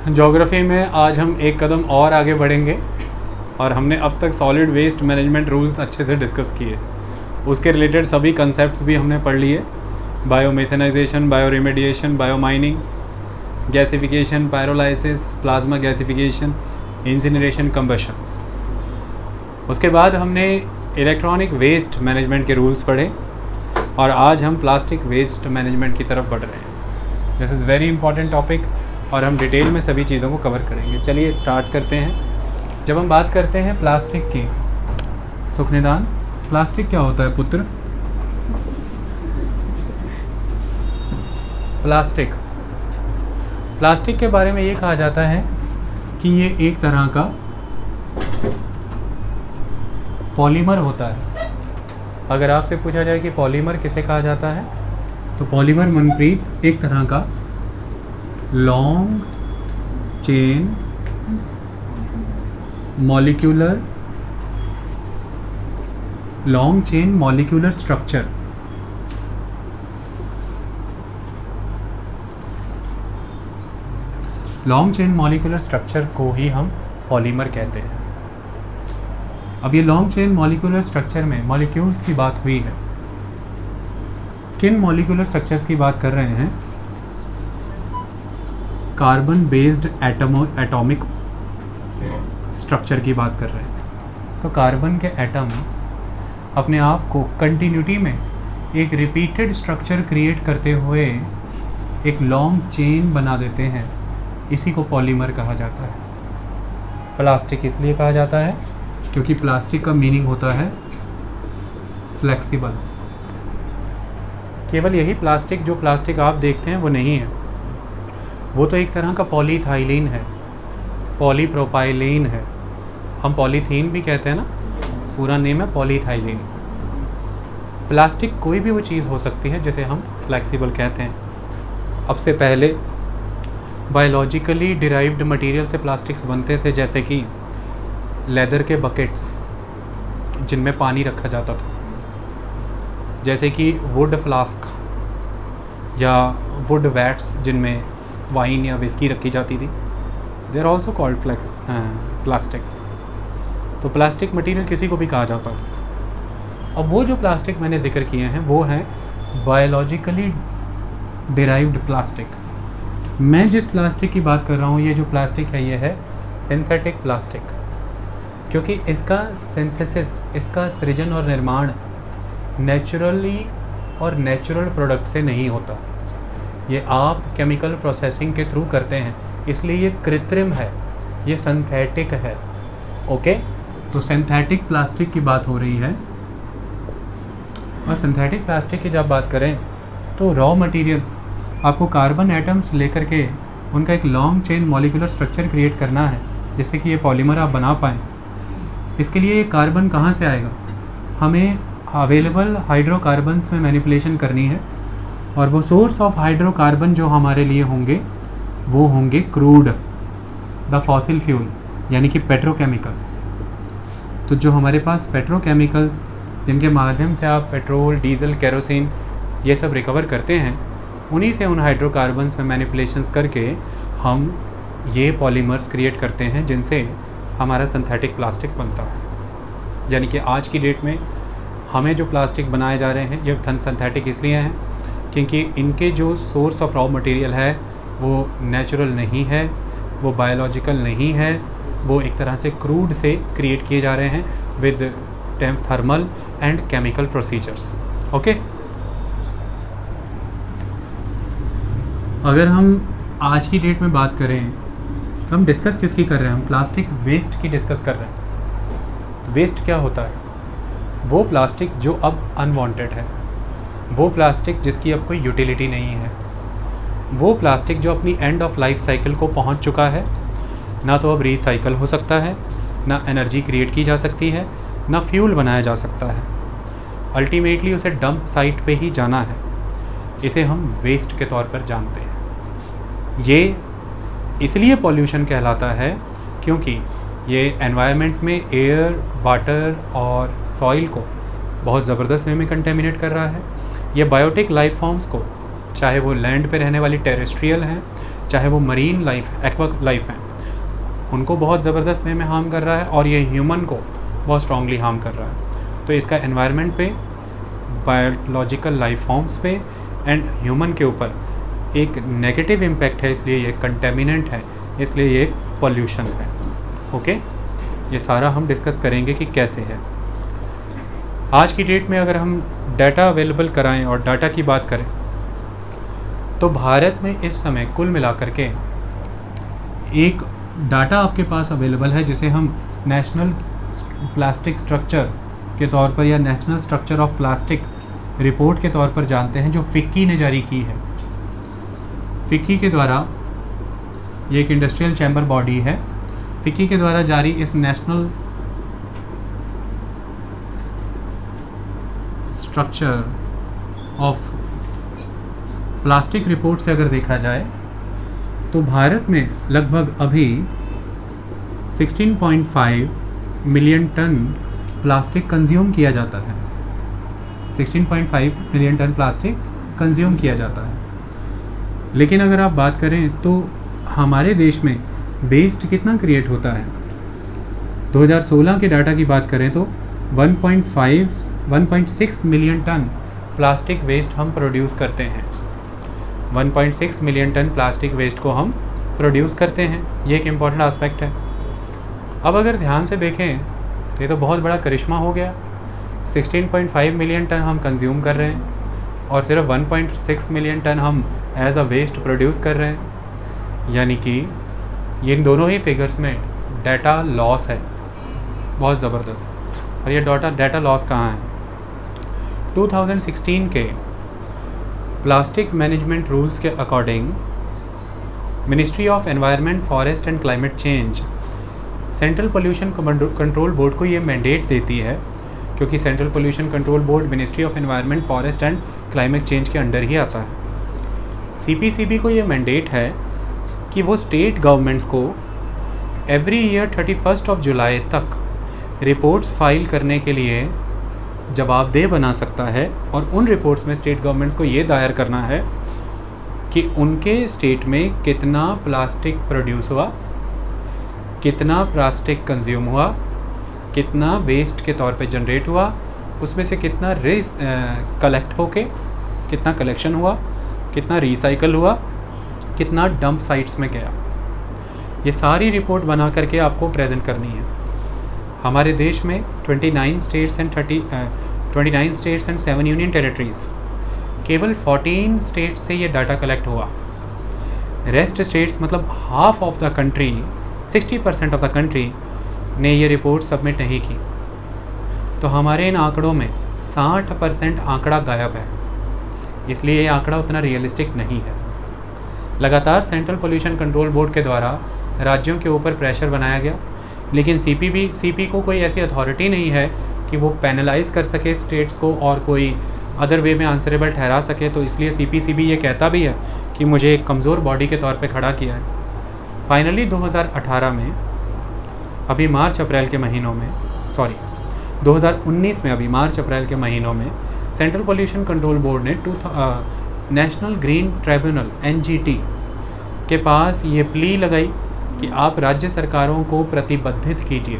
Geography में आज हम एक कदम और आगे बढ़ेंगे और हमने अब तक सॉलिड वेस्ट मैनेजमेंट रूल्स अच्छे से डिस्कस किए। उसके रिलेटेड सभी कंसेप्ट्स भी हमने पढ़ लिए, biomethanisation, bio remediation, bio mining, gasification, pyrolysis, plasma gasification, incineration, combustions. उसके बाद हमने इलेक्ट्रॉनिक वेस्ट मैनेजमेंट के रूल्स पढ़े और आज हम प्लास्टिक वेस्ट मैनेजमेंट की तरफ बढ़ रहे हैं। This is very important topic और हम डिटेल में सभी चीज़ों को कवर करेंगे। चलिए स्टार्ट करते हैं। जब हम बात करते हैं प्लास्टिक की, सुखनिदान, प्लास्टिक क्या होता है पुत्र? प्लास्टिक के बारे में ये कहा जाता है कि ये एक तरह का पॉलीमर होता है। अगर आपसे पूछा जाए कि पॉलीमर किसे कहा जाता है, तो पॉलीमर मनप्रीत एक तरह का long chain molecular structure, long chain molecular structure को ही हम पॉलीमर कहते हैं। अब ये लॉन्ग चेन मॉलिक्यूलर स्ट्रक्चर में मॉलिक्यूल्स की बात हुई है। किन मॉलिक्यूलर स्ट्रक्चर्स की बात कर रहे हैं? कार्बन बेस्ड एटॉमिक स्ट्रक्चर की बात कर रहे हैं। तो कार्बन के एटम्स अपने आप को कंटिन्यूटी में एक रिपीटेड स्ट्रक्चर क्रिएट करते हुए एक लॉन्ग चेन बना देते हैं। इसी को पॉलीमर कहा जाता है। प्लास्टिक इसलिए कहा जाता है क्योंकि प्लास्टिक का मीनिंग होता है फ्लेक्सिबल। केवल यही प्लास्टिक, जो प्लास्टिक आप देखते हैं वो नहीं है, वो तो एक तरह का पॉलीथाइलीन है, पॉलीप्रोपाइलीन है। हम पॉलीथीन भी कहते हैं ना, पूरा नेम है पॉलीथाइलीन। प्लास्टिक कोई भी वो चीज़ हो सकती है जिसे हम फ्लेक्सिबल कहते हैं। अब से पहले बायोलॉजिकली डिराइव्ड मटेरियल से प्लास्टिक्स बनते थे, जैसे कि लेदर के बकेट्स जिनमें पानी रखा जाता था, जैसे कि वुड फ्लास्क या वुड वैट्स जिनमें वाइन या विस्की रखी जाती थी। They are also called plastics. तो प्लास्टिक मटेरियल किसी को भी कहा जाता है। अब वो जो प्लास्टिक मैंने जिक्र किए हैं वो हैं बायोलॉजिकली डिराइव्ड प्लास्टिक। मैं जिस प्लास्टिक की बात कर रहा हूँ, ये जो प्लास्टिक है ये है सिंथेटिक प्लास्टिक, क्योंकि इसका सिंथेसिस, इसका सृजन और निर्माण नेचुरली और नेचुरल प्रोडक्ट से नहीं होता। ये आप केमिकल प्रोसेसिंग के थ्रू करते हैं, इसलिए ये कृत्रिम है, ये सिंथेटिक है। ओके, तो सिंथेटिक प्लास्टिक की बात हो रही है। और सिंथेटिक प्लास्टिक की जब बात करें तो रॉ मटेरियल, आपको कार्बन एटम्स लेकर के उनका एक long chain molecular structure create करना है जिससे कि ये पॉलीमर आप बना पाएँ। इसके लिए ये कार्बन कहाँ से आएगा? हमें अवेलेबल हाइड्रोकार्बन्स में मैनिपुलेशन करनी है, और वो सोर्स ऑफ हाइड्रोकार्बन जो हमारे लिए होंगे वो होंगे क्रूड, द फॉसिल फ्यूल, यानी कि पेट्रोकेमिकल्स। तो जो हमारे पास पेट्रोकेमिकल्स जिनके माध्यम से आप पेट्रोल, डीजल, केरोसिन ये सब रिकवर करते हैं, उन्हीं से उन हाइड्रोकार्बन्स में मैनिपुलेशंस करके हम ये पॉलीमर्स क्रिएट करते हैं जिनसे हमारा सिंथेटिक प्लास्टिक बनता है। यानी कि आज की डेट में हमें जो प्लास्टिक बनाए जा रहे हैं ये सिंथेटिक इसलिए हैं क्योंकि इनके जो सोर्स ऑफ रॉ मटेरियल है वो नेचुरल नहीं है, वो बायोलॉजिकल नहीं है, वो एक तरह से क्रूड से क्रिएट किए जा रहे हैं with thermal and chemical procedures. Okay, अगर हम आज की डेट में बात करें तो हम डिस्कस किसकी कर रहे हैं? हम प्लास्टिक वेस्ट की डिस्कस कर रहे हैं। वेस्ट क्या होता है? वो प्लास्टिक जो अब अनवांटेड है, वो प्लास्टिक जिसकी अब कोई यूटिलिटी नहीं है, वो प्लास्टिक जो अपनी एंड ऑफ लाइफ साइकिल को पहुंच चुका है, ना तो अब रिसाइकल हो सकता है, ना एनर्जी क्रिएट की जा सकती है, ना फ्यूल बनाया जा सकता है। अल्टीमेटली उसे डंप साइट पे ही जाना है। इसे हम वेस्ट के तौर पर जानते हैं। ये इसलिए पॉल्यूशन कहलाता है क्योंकि ये एनवायरनमेंट में एयर, वाटर और सॉइल को बहुत ज़बरदस्त वे में कंटेमिनेट कर रहा है। ये बायोटिक लाइफ फॉर्म्स को, चाहे वो लैंड पे रहने वाली टेरेस्ट्रियल हैं, चाहे वो मरीन लाइफ, एक्वा लाइफ है, उनको बहुत ज़बरदस्त वे में हार्म कर रहा है और ये ह्यूमन को बहुत स्ट्रांगली हार्म कर रहा है। तो इसका एनवायरनमेंट पे, बायोलॉजिकल लाइफ फॉर्म्स पे एंड ह्यूमन के ऊपर एक नेगेटिव इम्पैक्ट है, इसलिए ये कंटेमिनेंट है, इसलिए ये पॉल्यूशन है। ओके, ये सारा हम डिस्कस करेंगे कि कैसे है। आज की डेट में अगर हम डाटा अवेलेबल कराएं और डाटा की बात करें तो भारत में इस समय कुल मिलाकर के एक डाटा आपके पास अवेलेबल है जिसे हम नेशनल प्लास्टिक स्ट्रक्चर के तौर पर या national structure of plastic report के तौर पर जानते हैं, जो फिक्की ने जारी की है। फिक्की के द्वारा, ये एक इंडस्ट्रियल चैम्बर बॉडी है, फिक्की के द्वारा जारी इस national structure of plastic report से अगर देखा जाए तो भारत में लगभग अभी 16.5 मिलियन टन प्लास्टिक कंज्यूम किया जाता है। 16.5 मिलियन टन प्लास्टिक कंज्यूम किया जाता है। लेकिन अगर आप बात करें तो हमारे देश में वेस्ट कितना क्रिएट होता है, 2016 के डाटा की बात करें तो 1.6 मिलियन टन प्लास्टिक वेस्ट हम प्रोड्यूस करते हैं। 1.6 मिलियन टन प्लास्टिक वेस्ट को हम प्रोड्यूस करते हैं, ये एक इम्पॉर्टेंट एस्पेक्ट है। अब अगर ध्यान से देखें तो ये तो बहुत बड़ा करिश्मा हो गया। 16.5 मिलियन टन हम कंज्यूम कर रहे हैं और सिर्फ 1.6 मिलियन टन हम एज अ वेस्ट प्रोड्यूस कर रहे हैं, यानी कि ये इन दोनों ही फिगर्स में डाटा लॉस है बहुत ज़बरदस्त। और ये डाटा लॉस कहाँ है? 2016 के प्लास्टिक मैनेजमेंट रूल्स के according ministry of environment, forest and climate change central pollution control board को ये मैंडेट देती है, क्योंकि central pollution control board ministry of environment, forest and climate change के अंडर ही आता है। CPCB को ये मैंडेट है कि वो स्टेट गवर्नमेंट्स को एवरी ईयर 31 जुलाई तक रिपोर्ट्स फाइल करने के लिए जवाबदेह बना सकता है, और उन रिपोर्ट्स में स्टेट गवर्नमेंट्स को ये दायर करना है कि उनके स्टेट में कितना प्लास्टिक प्रोड्यूस हुआ, कितना प्लास्टिक कंज्यूम हुआ, कितना वेस्ट के तौर पे जनरेट हुआ, उसमें से कितना कलेक्ट होके, कितना कलेक्शन हुआ, कितना रिसाइकल हुआ, कितना डंप साइट्स में गया। ये सारी रिपोर्ट बना करके आपको प्रेजेंट करनी है। हमारे देश में 29 स्टेट्स एंड 7 यूनियन टेरिटरीज, केवल 14 स्टेट्स से ये डाटा कलेक्ट हुआ। रेस्ट स्टेट्स मतलब half of the country, 60% of the country ने ये रिपोर्ट सबमिट नहीं की। तो हमारे इन आंकड़ों में 60% आंकड़ा गायब है, इसलिए ये आंकड़ा उतना रियलिस्टिक नहीं है। लगातार सेंट्रल पोल्यूशन कंट्रोल बोर्ड के द्वारा राज्यों के ऊपर प्रेशर बनाया गया, लेकिन सीपी को कोई ऐसी अथॉरिटी नहीं है कि वो पेनलाइज कर सके स्टेट्स को और कोई अदर वे में आंसरेबल ठहरा सके। तो इसलिए CPCB ये कहता भी है कि मुझे एक कमज़ोर बॉडी के तौर पे खड़ा किया है। फाइनली 2018 में, अभी मार्च अप्रैल के महीनों में, 2019 में अभी मार्च अप्रैल के महीनों में सेंट्रल पोल्यूशन कंट्रोल बोर्ड ने नेशनल ग्रीन ट्राइब्यूनल NGT के पास ये प्ली लगाई कि आप राज्य सरकारों को प्रतिबद्धित कीजिए,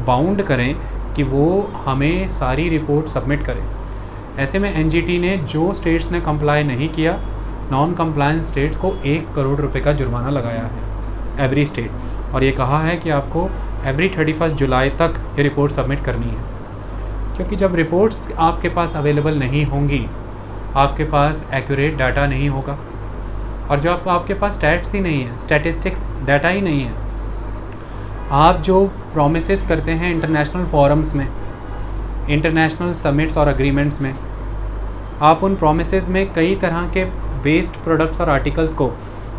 बाउंड करें कि वो हमें सारी रिपोर्ट सबमिट करें। ऐसे में NGT ने जो स्टेट्स ने कंप्लाई नहीं किया, नॉन कंप्लायंस स्टेट्स को 1 करोड़ रुपए का जुर्माना लगाया है एवरी स्टेट, और ये कहा है कि आपको एवरी 31 जुलाई तक ये रिपोर्ट सबमिट करनी है। क्योंकि जब रिपोर्ट्स आपके पास अवेलेबल नहीं होंगी, आपके पास एक्यूरेट डाटा नहीं होगा, और जब आपके पास स्टैट्स ही नहीं है, स्टैटिस्टिक्स डाटा ही नहीं है, आप जो प्रोमिसेस करते हैं इंटरनेशनल फोरम्स में, इंटरनेशनल समिट्स और एग्रीमेंट्स में, आप उन प्रोमिसेस में कई तरह के वेस्ट प्रोडक्ट्स और आर्टिकल्स को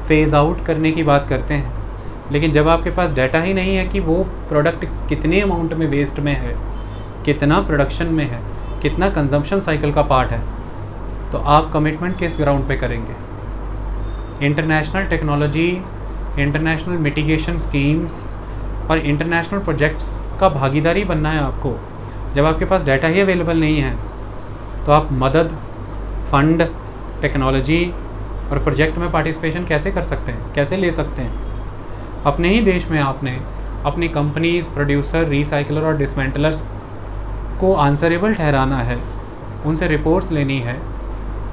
फेज आउट करने की बात करते हैं, लेकिन जब आपके पास डाटा ही नहीं है कि वो प्रोडक्ट कितने अमाउंट में वेस्ट में है, कितना प्रोडक्शन में है, कितना कंजम्पशन साइकिल का पार्ट है, तो आप कमिटमेंट किस ग्राउंड पे करेंगे? International technology, international mitigation schemes और इंटरनेशनल प्रोजेक्ट्स का भागीदारी बनना है आपको। जब आपके पास डाटा ही अवेलेबल नहीं है तो आप मदद, फंड, टेक्नोलॉजी और प्रोजेक्ट में पार्टिसिपेशन कैसे कर सकते हैं, कैसे ले सकते हैं? अपने ही देश में आपने अपनी कंपनीज, प्रोड्यूसर, रिसाइकलर और डिसमेंटलर्स को आंसरेबल ठहराना है, उनसे रिपोर्ट्स लेनी है,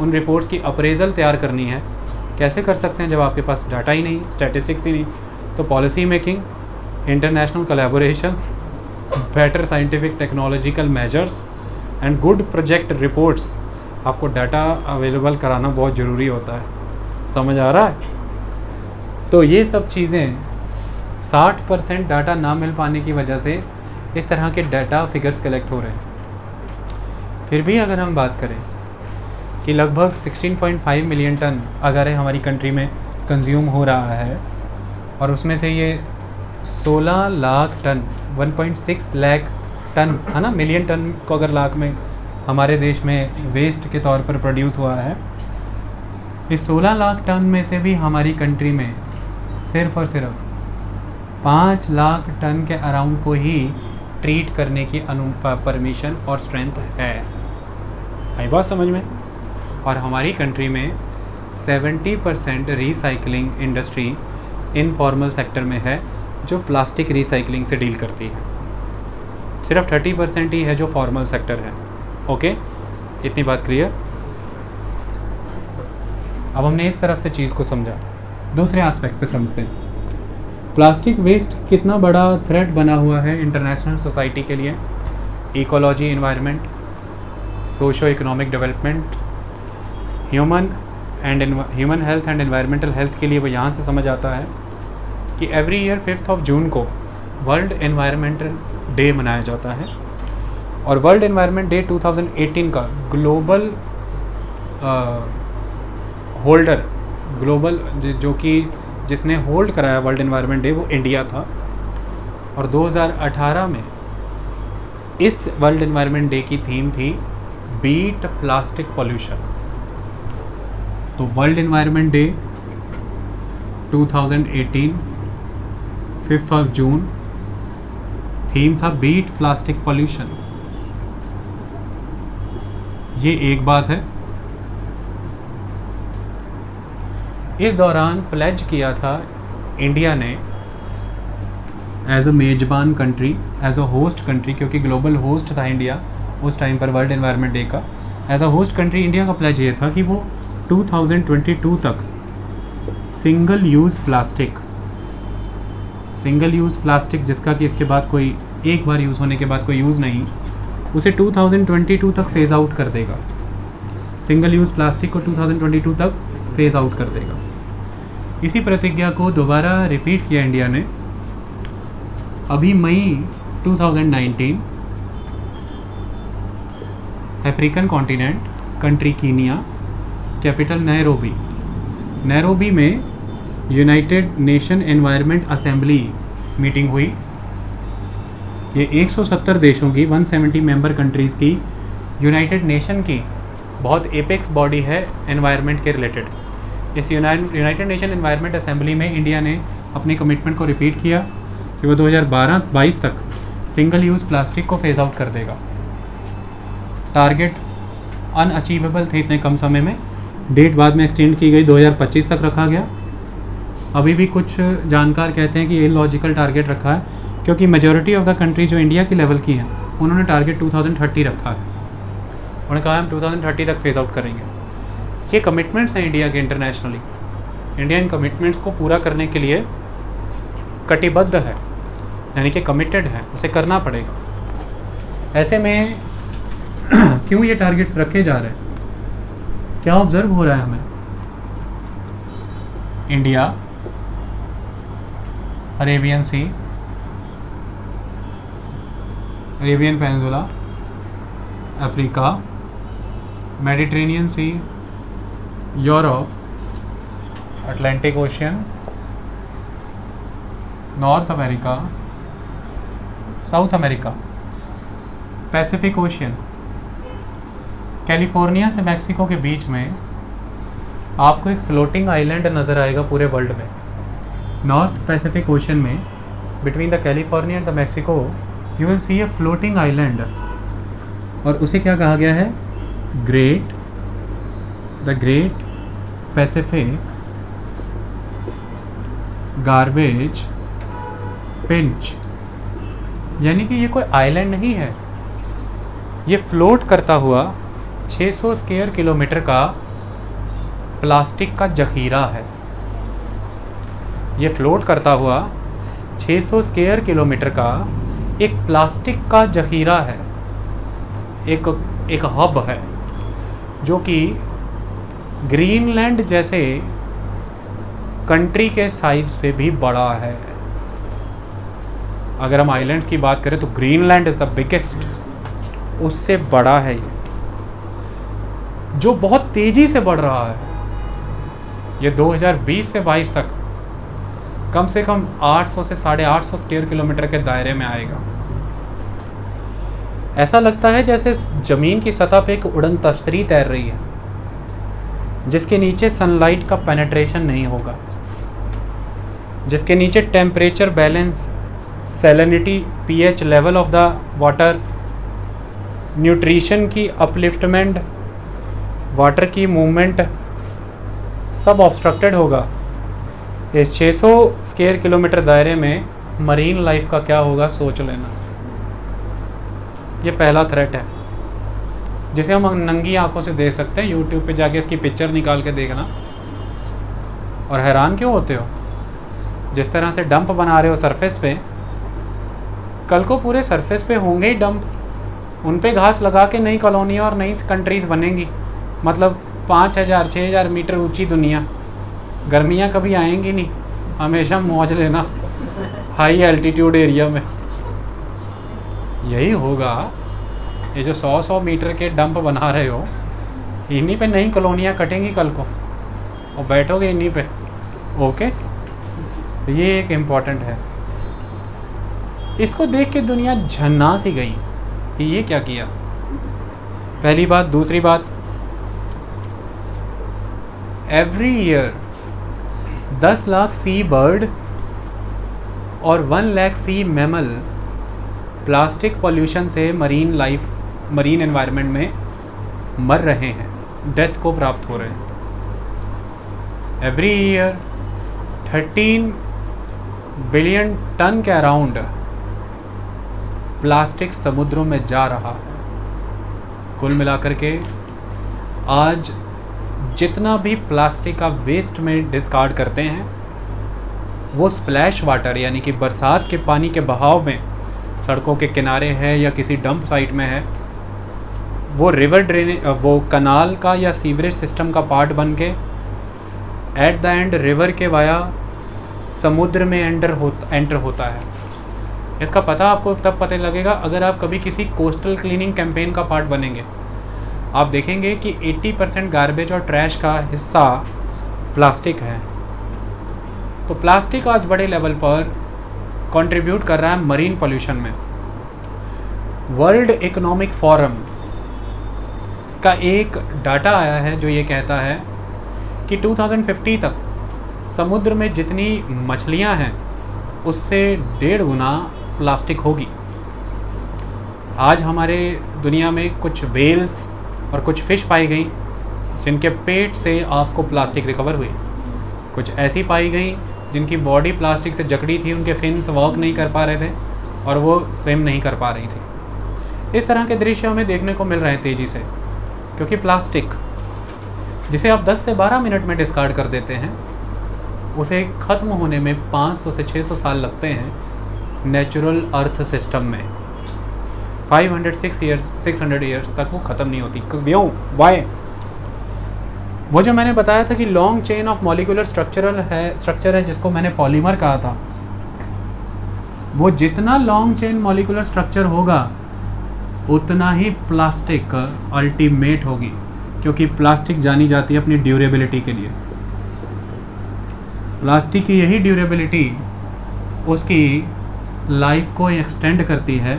उन रिपोर्ट्स की अप्रेजल तैयार करनी है। कैसे कर सकते हैं जब आपके पास डाटा ही नहीं, स्टैटिस्टिक्स ही नहीं? तो policy making, international collaborations, better scientific technological measures and good project reports, आपको डाटा अवेलेबल कराना बहुत ज़रूरी होता है। समझ आ रहा है? तो ये सब चीज़ें 60% डाटा ना मिल पाने की वजह से इस तरह के डाटा फिगर्स कलेक्ट हो रहे हैं। फिर भी अगर हम बात करें कि लगभग 16.5 मिलियन टन अगर हमारी कंट्री में कंज्यूम हो रहा है और उसमें से ये 16 लाख टन 1.6 लाख टन है ना, मिलियन टन को अगर लाख में हमारे देश में वेस्ट के तौर पर प्रोड्यूस हुआ है, इस 16 लाख टन में से भी हमारी कंट्री में सिर्फ और सिर्फ 5 लाख टन के अराउंड को ही ट्रीट करने की परमिशन और स्ट्रेंथ है। आई बात समझ में? और हमारी कंट्री में 70% रिसाइकलिंग इंडस्ट्री इनफॉर्मल सेक्टर में है जो प्लास्टिक रिसाइकलिंग से डील करती है। सिर्फ 30% ही है जो फॉर्मल सेक्टर है। ओके, इतनी बात क्लियर? अब हमने इस तरफ से चीज़ को समझा। दूसरे एस्पेक्ट पे समझते हैं। प्लास्टिक वेस्ट कितना बड़ा थ्रेट बना हुआ है इंटरनेशनल सोसाइटी के लिए। Ecology, environment, socio economic development, human health and environmental health के लिए वो यहाँ से समझ आता है कि एवरी ईयर 5 जून को वर्ल्ड एनवायरमेंटल डे मनाया जाता है। और वर्ल्ड एनवायरनमेंट डे 2018 का ग्लोबल होल्डर, ग्लोबल जो कि जिसने होल्ड कराया वर्ल्ड एनवायरनमेंट डे वो इंडिया था। और 2018 में इस वर्ल्ड एनवायरनमेंट डे की थीम थी बीट प्लास्टिक पॉल्यूशन। तो वर्ल्ड एनवायरनमेंट डे 2018 5 जून, थीम था बीट प्लास्टिक पॉल्यूशन। ये एक बात है। इस दौरान प्लेज किया था इंडिया ने एज अ मेजबान country, as a host country, क्योंकि ग्लोबल होस्ट था इंडिया उस टाइम पर वर्ल्ड एनवायरनमेंट डे का। As a host country India का प्लेज ये था कि वो 2022 तक सिंगल यूज़ प्लास्टिक जिसका कि इसके बाद कोई एक बार यूज़ होने के बाद कोई यूज़ नहीं, उसे 2022 तक फेज़ आउट कर देगा। सिंगल यूज़ प्लास्टिक को 2022 तक फेज़ आउट कर देगा। इसी प्रतिज्ञा को दोबारा रिपीट किया इंडिया ने अभी मई 2019, African continent, country Kenya, capital Nairobi में United Nation environment assembly meeting हुई। ये 170 देशों की 170 मेंबर कंट्रीज़ की यूनाइटेड नेशन की बहुत एपेक्स बॉडी है एनवायरनमेंट के रिलेटेड। इस यूनाइटेड नेशन एनवायरनमेंट असेंबली में इंडिया ने अपनी कमिटमेंट को रिपीट किया कि वो 2022 तक सिंगल यूज़ प्लास्टिक को फेज आउट कर देगा। टारगेट अनअचीवेबल थे इतने कम समय में, डेट बाद में एक्सटेंड की गई, 2025 तक रखा गया। अभी भी कुछ जानकार कहते हैं कि ये लॉजिकल टारगेट रखा है क्योंकि मेजॉरिटी ऑफ द कंट्री जो इंडिया की लेवल की हैं उन्होंने टारगेट 2030 रखा है। उन्होंने कहा हम 2030 तक फेज आउट करेंगे। ये कमिटमेंट्स हैं इंडिया के इंटरनेशनली। इंडिया इन कमिटमेंट्स को पूरा करने के लिए कटिबद्ध है, यानी कि कमिटेड है, उसे करना पड़ेगा। ऐसे में क्यों ये टारगेट्स रखे जा रहे हैं? क्या ऑब्जर्व हो रहा है हमें? India, Arabian Sea, Arabian Peninsula, Africa, Mediterranean Sea, Europe, Atlantic Ocean, North America, South America, Pacific Ocean, California से मैक्सिको के बीच में आपको एक फ्लोटिंग आइलैंड नज़र आएगा पूरे वर्ल्ड में। नॉर्थ पैसिफिक ओशन में between the California and the Mexico you will see a floating island, और उसे क्या कहा गया है? The great Pacific garbage pinch, यानी कि ये कोई आइलैंड नहीं है, ये फ्लोट करता हुआ 600 स्क्वायर किलोमीटर का प्लास्टिक का जखीरा है। ये फ्लोट करता हुआ 600 स्क्वायर किलोमीटर का एक प्लास्टिक का जखीरा है, एक हब है, जो कि ग्रीनलैंड जैसे कंट्री के साइज से भी बड़ा है। अगर हम आइलैंड्स की बात करें तो ग्रीनलैंड इज द बिगेस्ट, उससे बड़ा है ये, जो बहुत तेजी से बढ़ रहा है। ये 2020 से 22 तक कम से कम 800 से 850 स्क्वायर किलोमीटर के दायरे में आएगा। ऐसा लगता है जैसे जमीन की सतह पे एक उड़न तश्तरी तैर रही है, जिसके नीचे सनलाइट का पेनिट्रेशन नहीं होगा, जिसके नीचे temperature balance, salinity, pH level of the water, nutrition की अपलिफ्टमेंट, वाटर की मूवमेंट सब ऑब्स्ट्रक्टेड होगा। इस 600 स्क्वायर किलोमीटर दायरे में मरीन लाइफ का क्या होगा सोच लेना। ये पहला थ्रेट है जिसे हम नंगी आंखों से देख सकते हैं। यूट्यूब पे जाके इसकी पिक्चर निकाल के देखना। और हैरान क्यों होते हो? जिस तरह से डंप बना रहे हो सरफेस पे, कल को पूरे सरफेस पे होंगे ही डंप, उन पे घास लगा के नई कॉलोनियाँ और नई कंट्रीज बनेंगी। मतलब 5000 6000 मीटर ऊंची दुनिया। गर्मियाँ कभी आएंगी नहीं, हमेशा मौज लेना हाई एल्टीट्यूड एरिया में। यही होगा, ये जो 100 मीटर के डंप बना रहे हो, इन्हीं पे नई कॉलोनियाँ कटेंगी कल को और बैठोगे इन्हीं पे। ओके, तो ये एक इम्पॉर्टेंट है। इसको देख के दुनिया झन्ना सी गई कि ये क्या किया। पहली बात। दूसरी बात, एवरी ईयर 10 लाख सी बर्ड और 1 लाख सी मैमल प्लास्टिक पॉल्यूशन से मरीन एनवायरनमेंट में मर रहे हैं, डेथ को प्राप्त हो रहे हैं। एवरी ईयर 13 बिलियन टन के अराउंड प्लास्टिक समुद्रों में जा रहा है। कुल मिलाकर के आज जितना भी प्लास्टिक का वेस्ट में डिस्कार्ड करते हैं, वो स्प्लैश वाटर यानी कि बरसात के पानी के बहाव में सड़कों के किनारे है या किसी डंप साइट में है, वो रिवर ड्रेनेज, वो कनाल का या सीवरेज सिस्टम का पार्ट बन के एट द एंड रिवर के वाया समुद्र में एंटर होता है। इसका पता आपको तब पता लगेगा अगर आप कभी किसी कोस्टल क्लीनिंग कैंपेन का पार्ट बनेंगे। आप देखेंगे कि 80% गार्बेज और ट्रैश का हिस्सा प्लास्टिक है। तो प्लास्टिक आज बड़े लेवल पर कंट्रीब्यूट कर रहा है मरीन पोल्यूशन में। वर्ल्ड इकोनॉमिक फोरम का एक डाटा आया है जो ये कहता है कि 2050 तक समुद्र में जितनी मछलियां हैं उससे 1.5 गुना प्लास्टिक होगी। आज हमारे दुनिया में कुछ वेल्स और कुछ फिश पाई गई जिनके पेट से आपको प्लास्टिक रिकवर हुई। कुछ ऐसी पाई गई जिनकी बॉडी प्लास्टिक से जकड़ी थी, उनके फिन्स वर्क नहीं कर पा रहे थे और वो स्विम नहीं कर पा रही थी। इस तरह के दृश्य हमें देखने को मिल रहे हैं तेज़ी से, क्योंकि प्लास्टिक जिसे आप 10 से 12 मिनट में डिस्कार्ड कर देते हैं, उसे ख़त्म होने में 500 से 600 साल लगते हैं नेचुरल अर्थ सिस्टम में। 600 ईयर्स तक वो ख़त्म नहीं होती। क्यों? वाई? वो जो मैंने बताया था कि long chain of molecular structure है जिसको मैंने पॉलीमर कहा था, वो जितना लॉन्ग चेन मॉलिक्यूलर स्ट्रक्चर होगा उतना ही प्लास्टिक अल्टीमेट होगी, क्योंकि प्लास्टिक जानी जाती है अपनी ड्यूरेबिलिटी के लिए। प्लास्टिक की यही ड्यूरेबिलिटी उसकी लाइफ को एक्सटेंड करती है।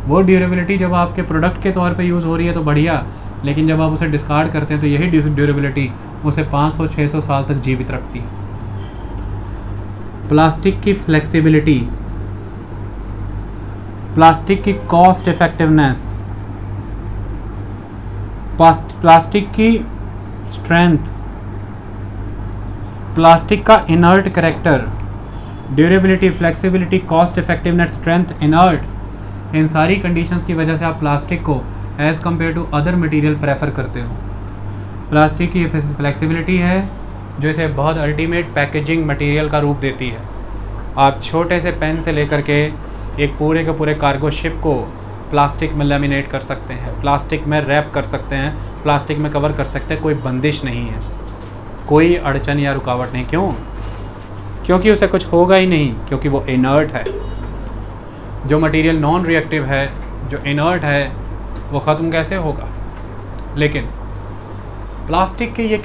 वो ड्यूरेबिलिटी जब आपके प्रोडक्ट के तौर पे यूज़ हो रही है तो बढ़िया, लेकिन जब आप उसे डिस्कार्ड करते हैं तो यही ड्यूरेबिलिटी उसे 500-600 साल तक जीवित रखती है। प्लास्टिक की फ्लेक्सिबिलिटी, प्लास्टिक की कॉस्ट इफेक्टिवनेस, प्लास्टिक की स्ट्रेंथ प्लास्टिक का inert character, durability, flexibility, cost effectiveness, strength, inert, इन सारी कंडीशंस की वजह से आप प्लास्टिक को as compare to other material prefer करते हो। प्लास्टिक की फ्लेक्सिबिलिटी है जो इसे बहुत अल्टीमेट पैकेजिंग मटेरियल का रूप देती है। आप छोटे से पेन से लेकर के एक पूरे के पूरे कार्गो शिप को प्लास्टिक में लेमिनेट कर सकते हैं, प्लास्टिक में रैप कर सकते हैं, प्लास्टिक में कवर कर सकते हैं। कोई बंदिश नहीं है, कोई अड़चन या रुकावट नहीं। क्यों? क्योंकि उसे कुछ होगा ही नहीं, क्योंकि वो इनर्ट है। जो मटेरियल नॉन रिएक्टिव है, जो इनर्ट है, वो ख़त्म कैसे होगा? लेकिन प्लास्टिक के ये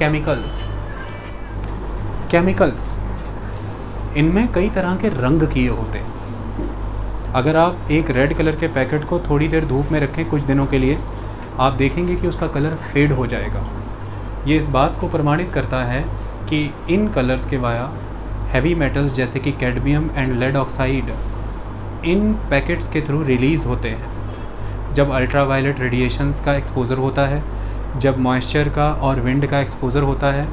केमिकल्स इनमें कई तरह के रंग किए होते हैं। अगर आप एक रेड कलर के पैकेट को थोड़ी देर धूप में रखें कुछ दिनों के लिए, आप देखेंगे कि उसका कलर फेड हो जाएगा। ये इस बात को प्रमाणित करता है कि इन कलर्स के वाया हैवी मेटल्स जैसे कि cadmium and lead oxide in packets के थ्रू रिलीज़ होते हैं। जब अल्ट्रावायलेट रेडिएशंस का एक्सपोज़र होता है, जब मॉइस्चर का और विंड का एक्सपोज़र होता है,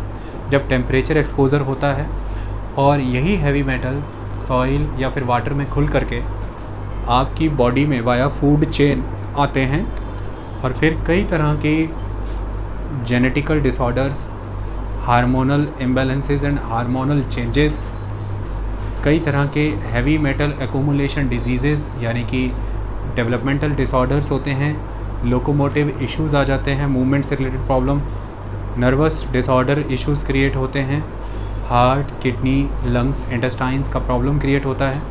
जब टेम्परेचर एक्सपोज़र होता है, और यही हैवी मेटल्स सॉइल या फिर वाटर में खुल करके आपकी बॉडी में वाया फूड चेन आते हैं और फिर कई तरह के genetical disorders, hormonal imbalances and hormonal changes, कई तरह के हैवी मेटल एक्यूमुलेशन डिजीज़ेस यानी कि डेवलपमेंटल डिसऑर्डर्स होते हैं, लोकोमोटिव इश्यूज़ आ जाते हैं, मूवमेंट से related problem, nervous disorder issues create होते हैं, हार्ट, किडनी, लंग्स, इंटेस्टाइन्स का प्रॉब्लम क्रिएट होता है,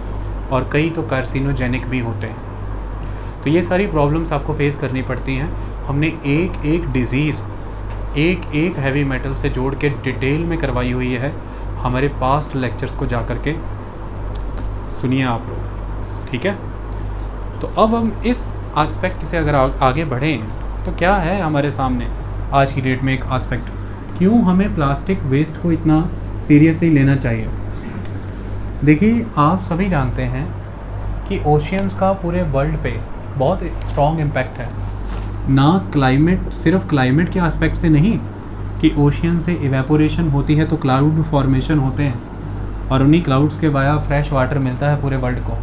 और कई तो कार्सिनोजेनिक भी होते हैं। तो ये सारी प्रॉब्लम्स आपको फेस करनी पड़ती हैं। हमने एक एक डिज़ीज़, एक एक हैवी मेटल से जोड़ के डिटेल में करवाई हुई है। हमारे पास्ट लेक्चर्स को जा कर के सुनिए आप लोग, ठीक है? तो अब हम इस एस्पेक्ट से अगर आगे बढ़ें तो क्या है हमारे सामने आज की डेट में एक एस्पेक्ट, क्यों हमें प्लास्टिक वेस्ट को इतना सीरियसली लेना चाहिए? देखिए, आप सभी जानते हैं कि ओशियंस का पूरे वर्ल्ड पे बहुत स्ट्रॉन्ग इम्पैक्ट है। ना क्लाइमेट, सिर्फ क्लाइमेट के एस्पेक्ट से नहीं कि ओशियन से इवेपोरेशन होती है तो क्लाउड फॉर्मेशन होते हैं और उन्हीं क्लाउड्स के वाया फ्रेश वाटर मिलता है पूरे वर्ल्ड को।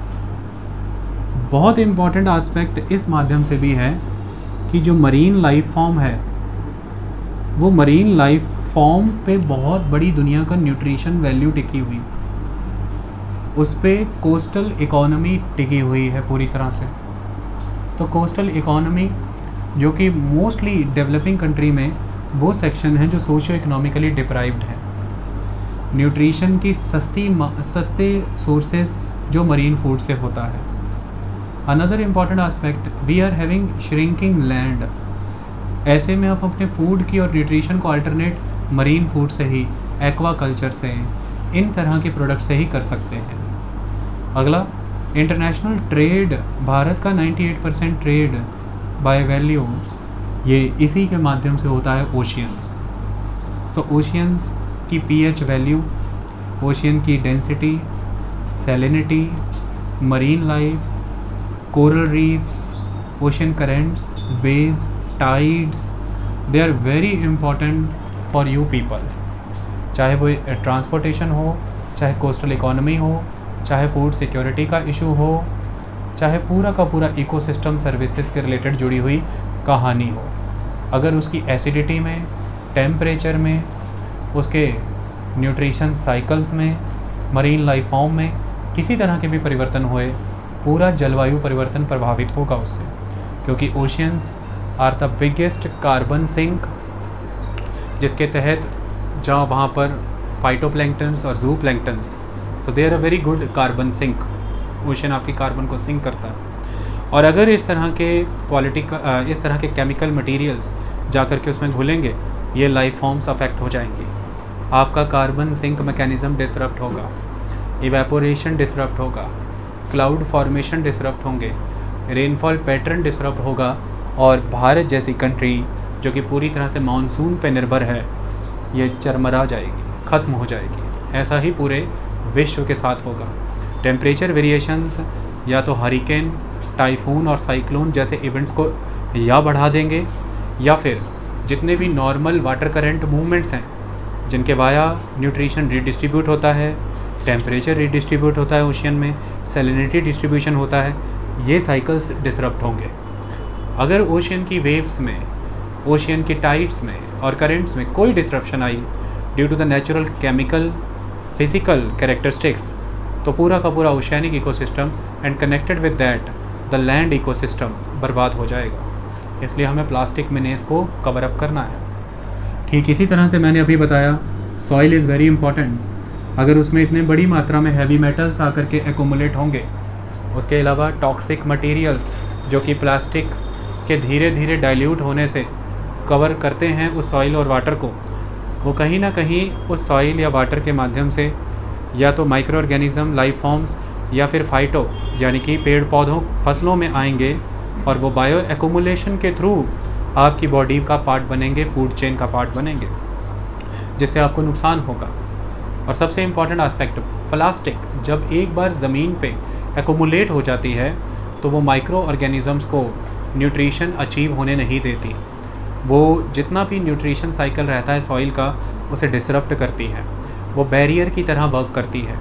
बहुत इम्पॉर्टेंट एस्पेक्ट इस माध्यम से भी है कि जो मरीन लाइफ फॉर्म है, वो मरीन लाइफ फॉर्म पे बहुत बड़ी दुनिया का न्यूट्रिशन वैल्यू टिकी हुई, उस पर कोस्टल इकोनॉमी टिकी हुई है पूरी तरह से। तो कोस्टल इकोनॉमी जो कि मोस्टली डेवलपिंग कंट्री में वो सेक्शन है जो सोशियो इकोनॉमिकली डिप्राइव्ड है। न्यूट्रिशन की सस्ते सोर्सेज जो मरीन फूड से होता है। Another important aspect, we are having shrinking land. ऐसे में आप अपने फूड की और न्यूट्रिशन को अल्टरनेट मरीन फूड से ही, एक्वा कल्चर से, इन तरह के प्रोडक्ट से ही कर सकते हैं। अगला, इंटरनेशनल ट्रेड। भारत का 98% ट्रेड बाय वैल्यू ये इसी के माध्यम से होता है, ओशियंस। सो ओशियंस की पीएच वैल्यू, ओशियन की density, salinity, marine lifes, coral reefs, ocean currents, waves, tides, they are very important for you people. चाहे वो ट्रांसपोर्टेशन हो, चाहे कोस्टल इकोनॉमी हो, चाहे फूड सिक्योरिटी का इशू हो, चाहे पूरा का पूरा इकोसिस्टम सर्विसेज के रिलेटेड जुड़ी हुई कहानी हो। अगर उसकी एसिडिटी में, टेम्परेचर में, उसके न्यूट्रिशन साइकिल्स में, मरीन लाइफ फॉर्म में किसी तरह के भी परिवर्तन हुए, पूरा जलवायु परिवर्तन प्रभावित होगा उससे, क्योंकि oceans are the biggest carbon sink, जिसके तहत जहाँ वहाँ पर फाइटोप्लैंक्टन्स और जू प्लैंक्टन्स, तो they are a very good carbon sink. Ocean आपकी कार्बन को सिंक करता है। और अगर इस तरह के इस तरह के केमिकल मटेरियल्स जाकर के उसमें घुलेंगे, ये लाइफ फॉर्म्स अफेक्ट हो जाएंगी। आपका कार्बन सिंक मैकेनिज्म डिसरप्ट होगा, इवेपोरेशन डिसरप्ट होगा, क्लाउड फॉर्मेशन डिसरप्ट होंगे, रेनफॉल पैटर्न डिसरप्ट होगा, और भारत जैसी कंट्री जो कि पूरी तरह से मानसून पे निर्भर है, ये चरमरा जाएगी, ख़त्म हो जाएगी। ऐसा ही पूरे विश्व के साथ होगा। टेम्परेचर वेरिएशंस या तो हरिकेन, टाइफून और साइक्लोन जैसे इवेंट्स को या बढ़ा देंगे, या फिर जितने भी नॉर्मल वाटर करंट मूवमेंट्स हैं जिनके वाया न्यूट्रिशन रिडिस्ट्रीब्यूट होता है, टेम्परेचर रिडिस्ट्रीब्यूट होता है ओशियन में, सैलिनिटी डिस्ट्रीब्यूशन होता है, ये साइकिल्स डिसरप्ट होंगे। अगर ओशियन की वेव्स में, ओशियन की टाइड्स में और करेंट्स में कोई डिसरप्शन आई due to the natural chemical physical characteristics, तो पूरा का पूरा oceanic ecosystem and connected with that the land ecosystem बर्बाद हो जाएगा। इसलिए हमें प्लास्टिक मिनेस को कवर अप करना है। ठीक इसी तरह से मैंने अभी बताया सॉइल इज़ वेरी इंपॉर्टेंट। अगर उसमें इतने बड़ी मात्रा में हैवी मेटल्स आकर के एक्यूमुलेट होंगे, उसके अलावा टॉक्सिक मटेरियल्स जो कि प्लास्टिक के धीरे धीरे डाइल्यूट होने से कवर करते हैं उस सॉइल और वाटर को, वो कहीं ना कहीं उस सॉइल या वाटर के माध्यम से या तो माइक्रो ऑर्गेनिज्म, लाइफ फॉर्म्स या फिर फाइटो यानी कि पेड़ पौधों, फसलों में आएंगे और वो बायो एक्यूमुलेशन के थ्रू आपकी बॉडी का पार्ट बनेंगे, फूड चेन का पार्ट बनेंगे, जिससे आपको नुकसान होगा। और सबसे इम्पॉर्टेंट एस्पेक्ट, प्लास्टिक जब एक बार ज़मीन पे एक्यूमुलेट हो जाती है तो वो माइक्रो ऑर्गेनिजम्स को न्यूट्रिशन अचीव होने नहीं देती। वो जितना भी न्यूट्रिशन साइकिल रहता है सॉइल का, उसे डिसरप्ट करती है। वो बैरियर की तरह वर्क करती है,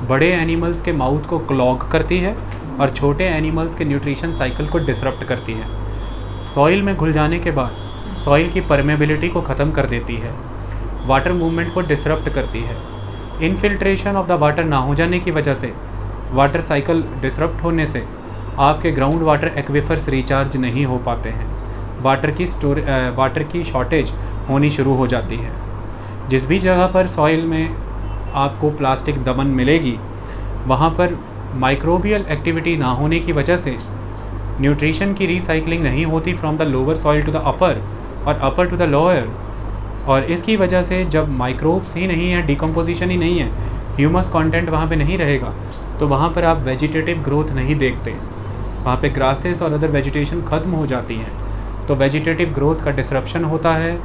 बड़े एनिमल्स के माउथ को क्लॉग करती है और छोटे एनिमल्स के न्यूट्रिशन साइकिल को डिसरप्ट करती है। सॉइल में घुल जाने के बाद सॉइल की परमेबिलिटी को ख़त्म कर देती है, वाटर मूवमेंट को डिसरप्ट करती है। इनफिल्ट्रेशन ऑफ द वाटर ना हो जाने की वजह से, वाटर साइकिल डिसरप्ट होने से आपके ग्राउंड वाटर एक्विफर्स रिचार्ज नहीं हो पाते हैं, वाटर की शॉर्टेज होनी शुरू हो जाती है। जिस भी जगह पर सॉइल में आपको प्लास्टिक दमन मिलेगी, वहाँ पर माइक्रोबियल एक्टिविटी ना होने की वजह से न्यूट्रिशन की रिसाइकलिंग नहीं होती from the lower soil to the upper और अपर टू द लोअर। और इसकी वजह से जब माइक्रोब्स ही नहीं है, डिकम्पोजिशन ही नहीं है, ह्यूमस कंटेंट वहाँ पे नहीं रहेगा, तो वहाँ पर आप वेजिटेटिव ग्रोथ नहीं देखते, वहाँ पे ग्रासेस और अदर वेजिटेशन ख़त्म हो जाती हैं, तो वेजिटेटिव ग्रोथ का डिसरप्शन होता है।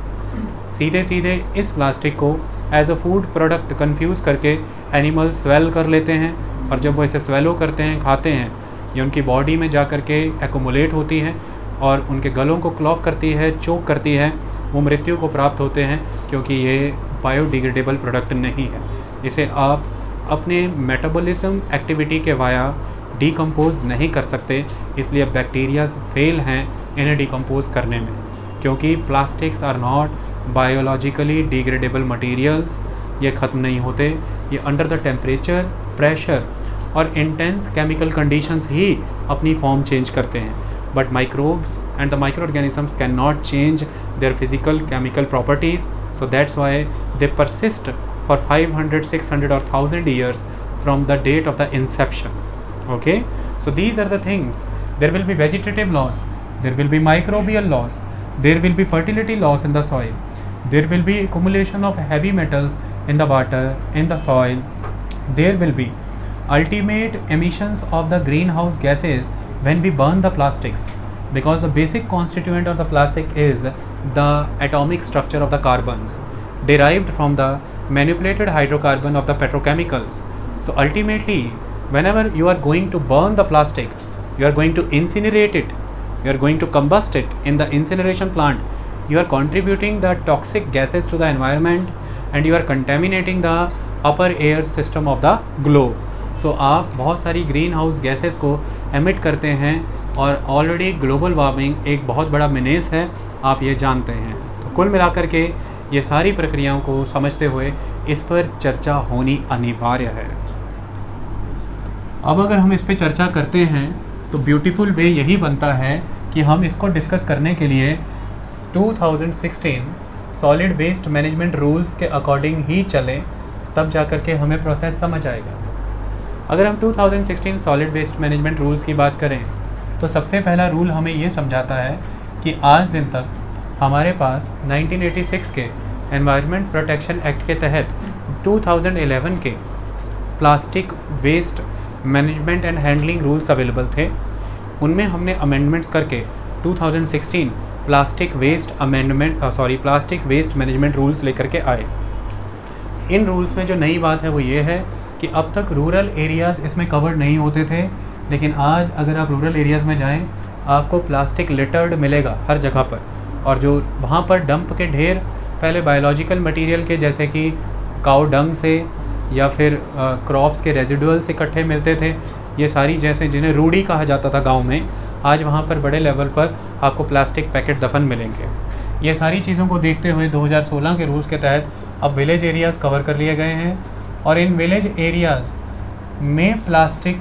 सीधे सीधे इस प्लास्टिक को as a food product confuse करके एनिमल्स स्वेल कर लेते हैं, और जब वो इसे स्वेलो करते हैं, खाते हैं, ये उनकी बॉडी में जा कर के एक्यूमुलेट होती है और उनके गलों को क्लॉग करती है, चोक करती है, वो मृत्यु को प्राप्त होते हैं, क्योंकि ये बायोडिग्रेडेबल प्रोडक्ट नहीं है। इसे आप अपने मेटाबॉलिज्म एक्टिविटी के वाया डिकम्पोज नहीं कर सकते, इसलिए बैक्टीरियाज फेल हैं इन्हें डिकम्पोज करने में, क्योंकि plastics are not biologically degradable materials. ये ख़त्म नहीं होते, ये अंडर द टेम्परेचर, प्रेशर और इंटेंस केमिकल कंडीशंस ही अपनी फॉर्म चेंज करते हैं। But microbes and the micro organisms can not change their physical chemical properties, so that's why they persist for 500, 600 or 1000 years from the date of the inception. Okay, so these are the things. There will be vegetative loss, there will be microbial loss, there will be fertility loss in the soil, there will be accumulation of heavy metals in the water, in the soil, there will be ultimate emissions of the greenhouse gases when we burn the plastics, because the basic constituent of the plastic is the atomic structure of the carbons derived from the manipulated hydrocarbon of the petrochemicals. So ultimately, whenever you are going to burn the plastic, you are going to incinerate it, you are going to combust it in the incineration plant, you are contributing the toxic gases to the environment and you are contaminating the upper air system of the globe. So आप बहुत सारी green house gases को emit करते हैं और already global warming एक बहुत बड़ा मेनेस है, आप ये जानते हैं। तो कुल मिलाकर के ये सारी प्रक्रियाओं को समझते हुए इस पर चर्चा होनी अनिवार्य है। अब अगर हम इस पर चर्चा करते हैं तो ब्यूटीफुल वे यही बनता है कि हम इसको डिस्कस करने के लिए 2016 सॉलिड वेस्ट मैनेजमेंट रूल्स के अकॉर्डिंग ही चलें, तब जा कर के हमें प्रोसेस समझ आएगा। अगर हम 2016 सॉलिड वेस्ट मैनेजमेंट रूल्स की बात करें तो सबसे पहला रूल हमें ये समझाता है कि आज दिन तक हमारे पास 1986 के एनवायरनमेंट प्रोटेक्शन एक्ट के तहत 2011 के plastic waste management and handling rules available थे। उनमें हमने अमेंडमेंट्स करके 2016 प्लास्टिक वेस्ट मैनेजमेंट रूल्स लेकर के आए। इन रूल्स में जो नई बात है वो ये है कि अब तक रूरल एरियाज़ इसमें कवर्ड नहीं होते थे, लेकिन आज अगर आप रूरल एरियाज़ में जाएं आपको प्लास्टिक लिटर्ड मिलेगा हर जगह पर, और जो वहाँ पर डंप के ढेर पहले बायोलॉजिकल मटेरियल के जैसे कि काऊ डंग से या फिर क्रॉप्स के रेजिडुअल्स इकट्ठे मिलते थे, ये सारी जैसे जिन्हें रूढ़ी कहा जाता था गांव में, आज वहाँ पर बड़े लेवल पर आपको प्लास्टिक पैकेट दफन मिलेंगे। ये सारी चीज़ों को देखते हुए 2016 के रूल्स के तहत अब विलेज एरियाज़ कवर कर लिए गए हैं और इन विलेज एरियाज़ में plastic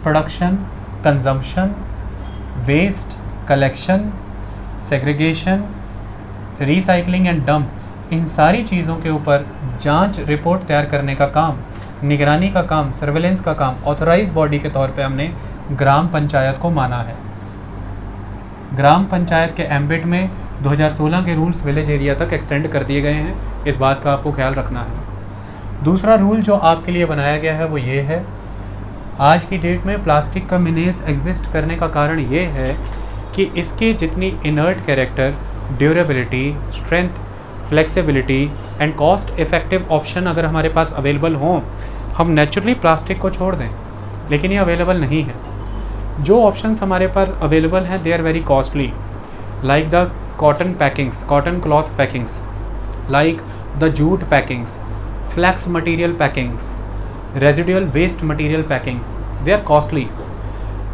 production, consumption, waste collection, segregation, recycling and dump, इन सारी चीज़ों के ऊपर जांच रिपोर्ट तैयार करने का काम, निगरानी का काम, सर्वेलेंस का काम ऑथराइज बॉडी के तौर पे हमने ग्राम पंचायत को माना है। ग्राम पंचायत के एम्बिट में 2016 के रूल्स विलेज एरिया तक एक्सटेंड कर दिए गए हैं, इस बात का आपको ख्याल रखना है। दूसरा रूल जो आपके लिए बनाया गया है वो ये है, आज की डेट में प्लास्टिक का मीनेस एग्जिस्ट करने का कारण ये है कि इसके जितनी inert character, durability, strength, flexibility and cost effective option अगर हमारे पास अवेलेबल हों, हम नेचुरली प्लास्टिक को छोड़ दें, लेकिन ये अवेलेबल नहीं है। जो ऑप्शंस हमारे पास अवेलेबल हैं they are very costly, like the cotton packings, cotton cloth packings, like the jute packings, flax material packings, residual waste material packings, they are costly.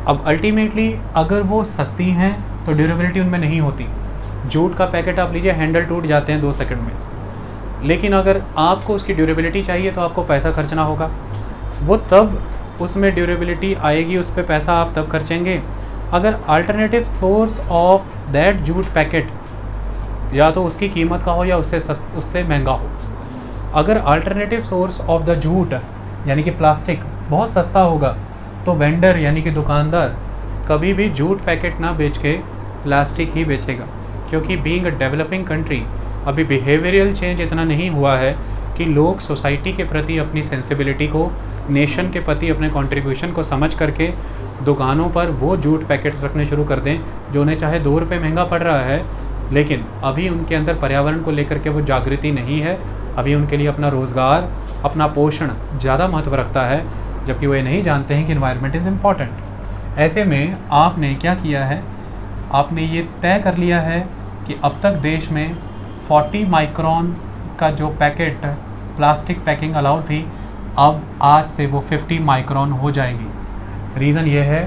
अब अल्टीमेटली अगर वो सस्ती हैं तो ड्यूरेबिलिटी उनमें नहीं होती। जूट का पैकेट आप लीजिए, हैंडल टूट जाते हैं 2 सेकंड में, लेकिन अगर आपको उसकी ड्यूरेबिलिटी चाहिए तो आपको पैसा खर्चना होगा। वो तब उसमें ड्यूरेबिलिटी आएगी, उस पर पैसा आप तब खर्चेंगे अगर alternative source of that jute packet या तो उसकी कीमत का हो या उससे महंगा हो। अगर alternative source of the jute यानी कि प्लास्टिक बहुत सस्ता होगा तो वेंडर यानी कि दुकानदार कभी भी जूट पैकेट ना बेच के प्लास्टिक ही बेचेगा, क्योंकि बीइंग अ डेवलपिंग कंट्री अभी बिहेवियरल चेंज इतना नहीं हुआ है कि लोग सोसाइटी के प्रति अपनी सेंसिबिलिटी को, नेशन के प्रति अपने कंट्रीब्यूशन को समझ करके दुकानों पर वो जूट पैकेट्स रखने शुरू कर दें जो उन्हें चाहे 2 रुपये महंगा पड़ रहा है, लेकिन अभी उनके अंदर पर्यावरण को लेकर के वो जागृति नहीं है। अभी उनके लिए अपना रोज़गार, अपना पोषण ज़्यादा महत्व रखता है, जबकि वो ये नहीं जानते हैं कि एनवायरनमेंट इज़ इम्पॉर्टेंट। ऐसे में आपने क्या किया है, आपने ये तय कर लिया है कि अब तक देश में 40 माइक्रोन का जो पैकेट प्लास्टिक पैकिंग अलाउ थी, अब आज से वो 50 माइक्रोन हो जाएगी। रीज़न ये है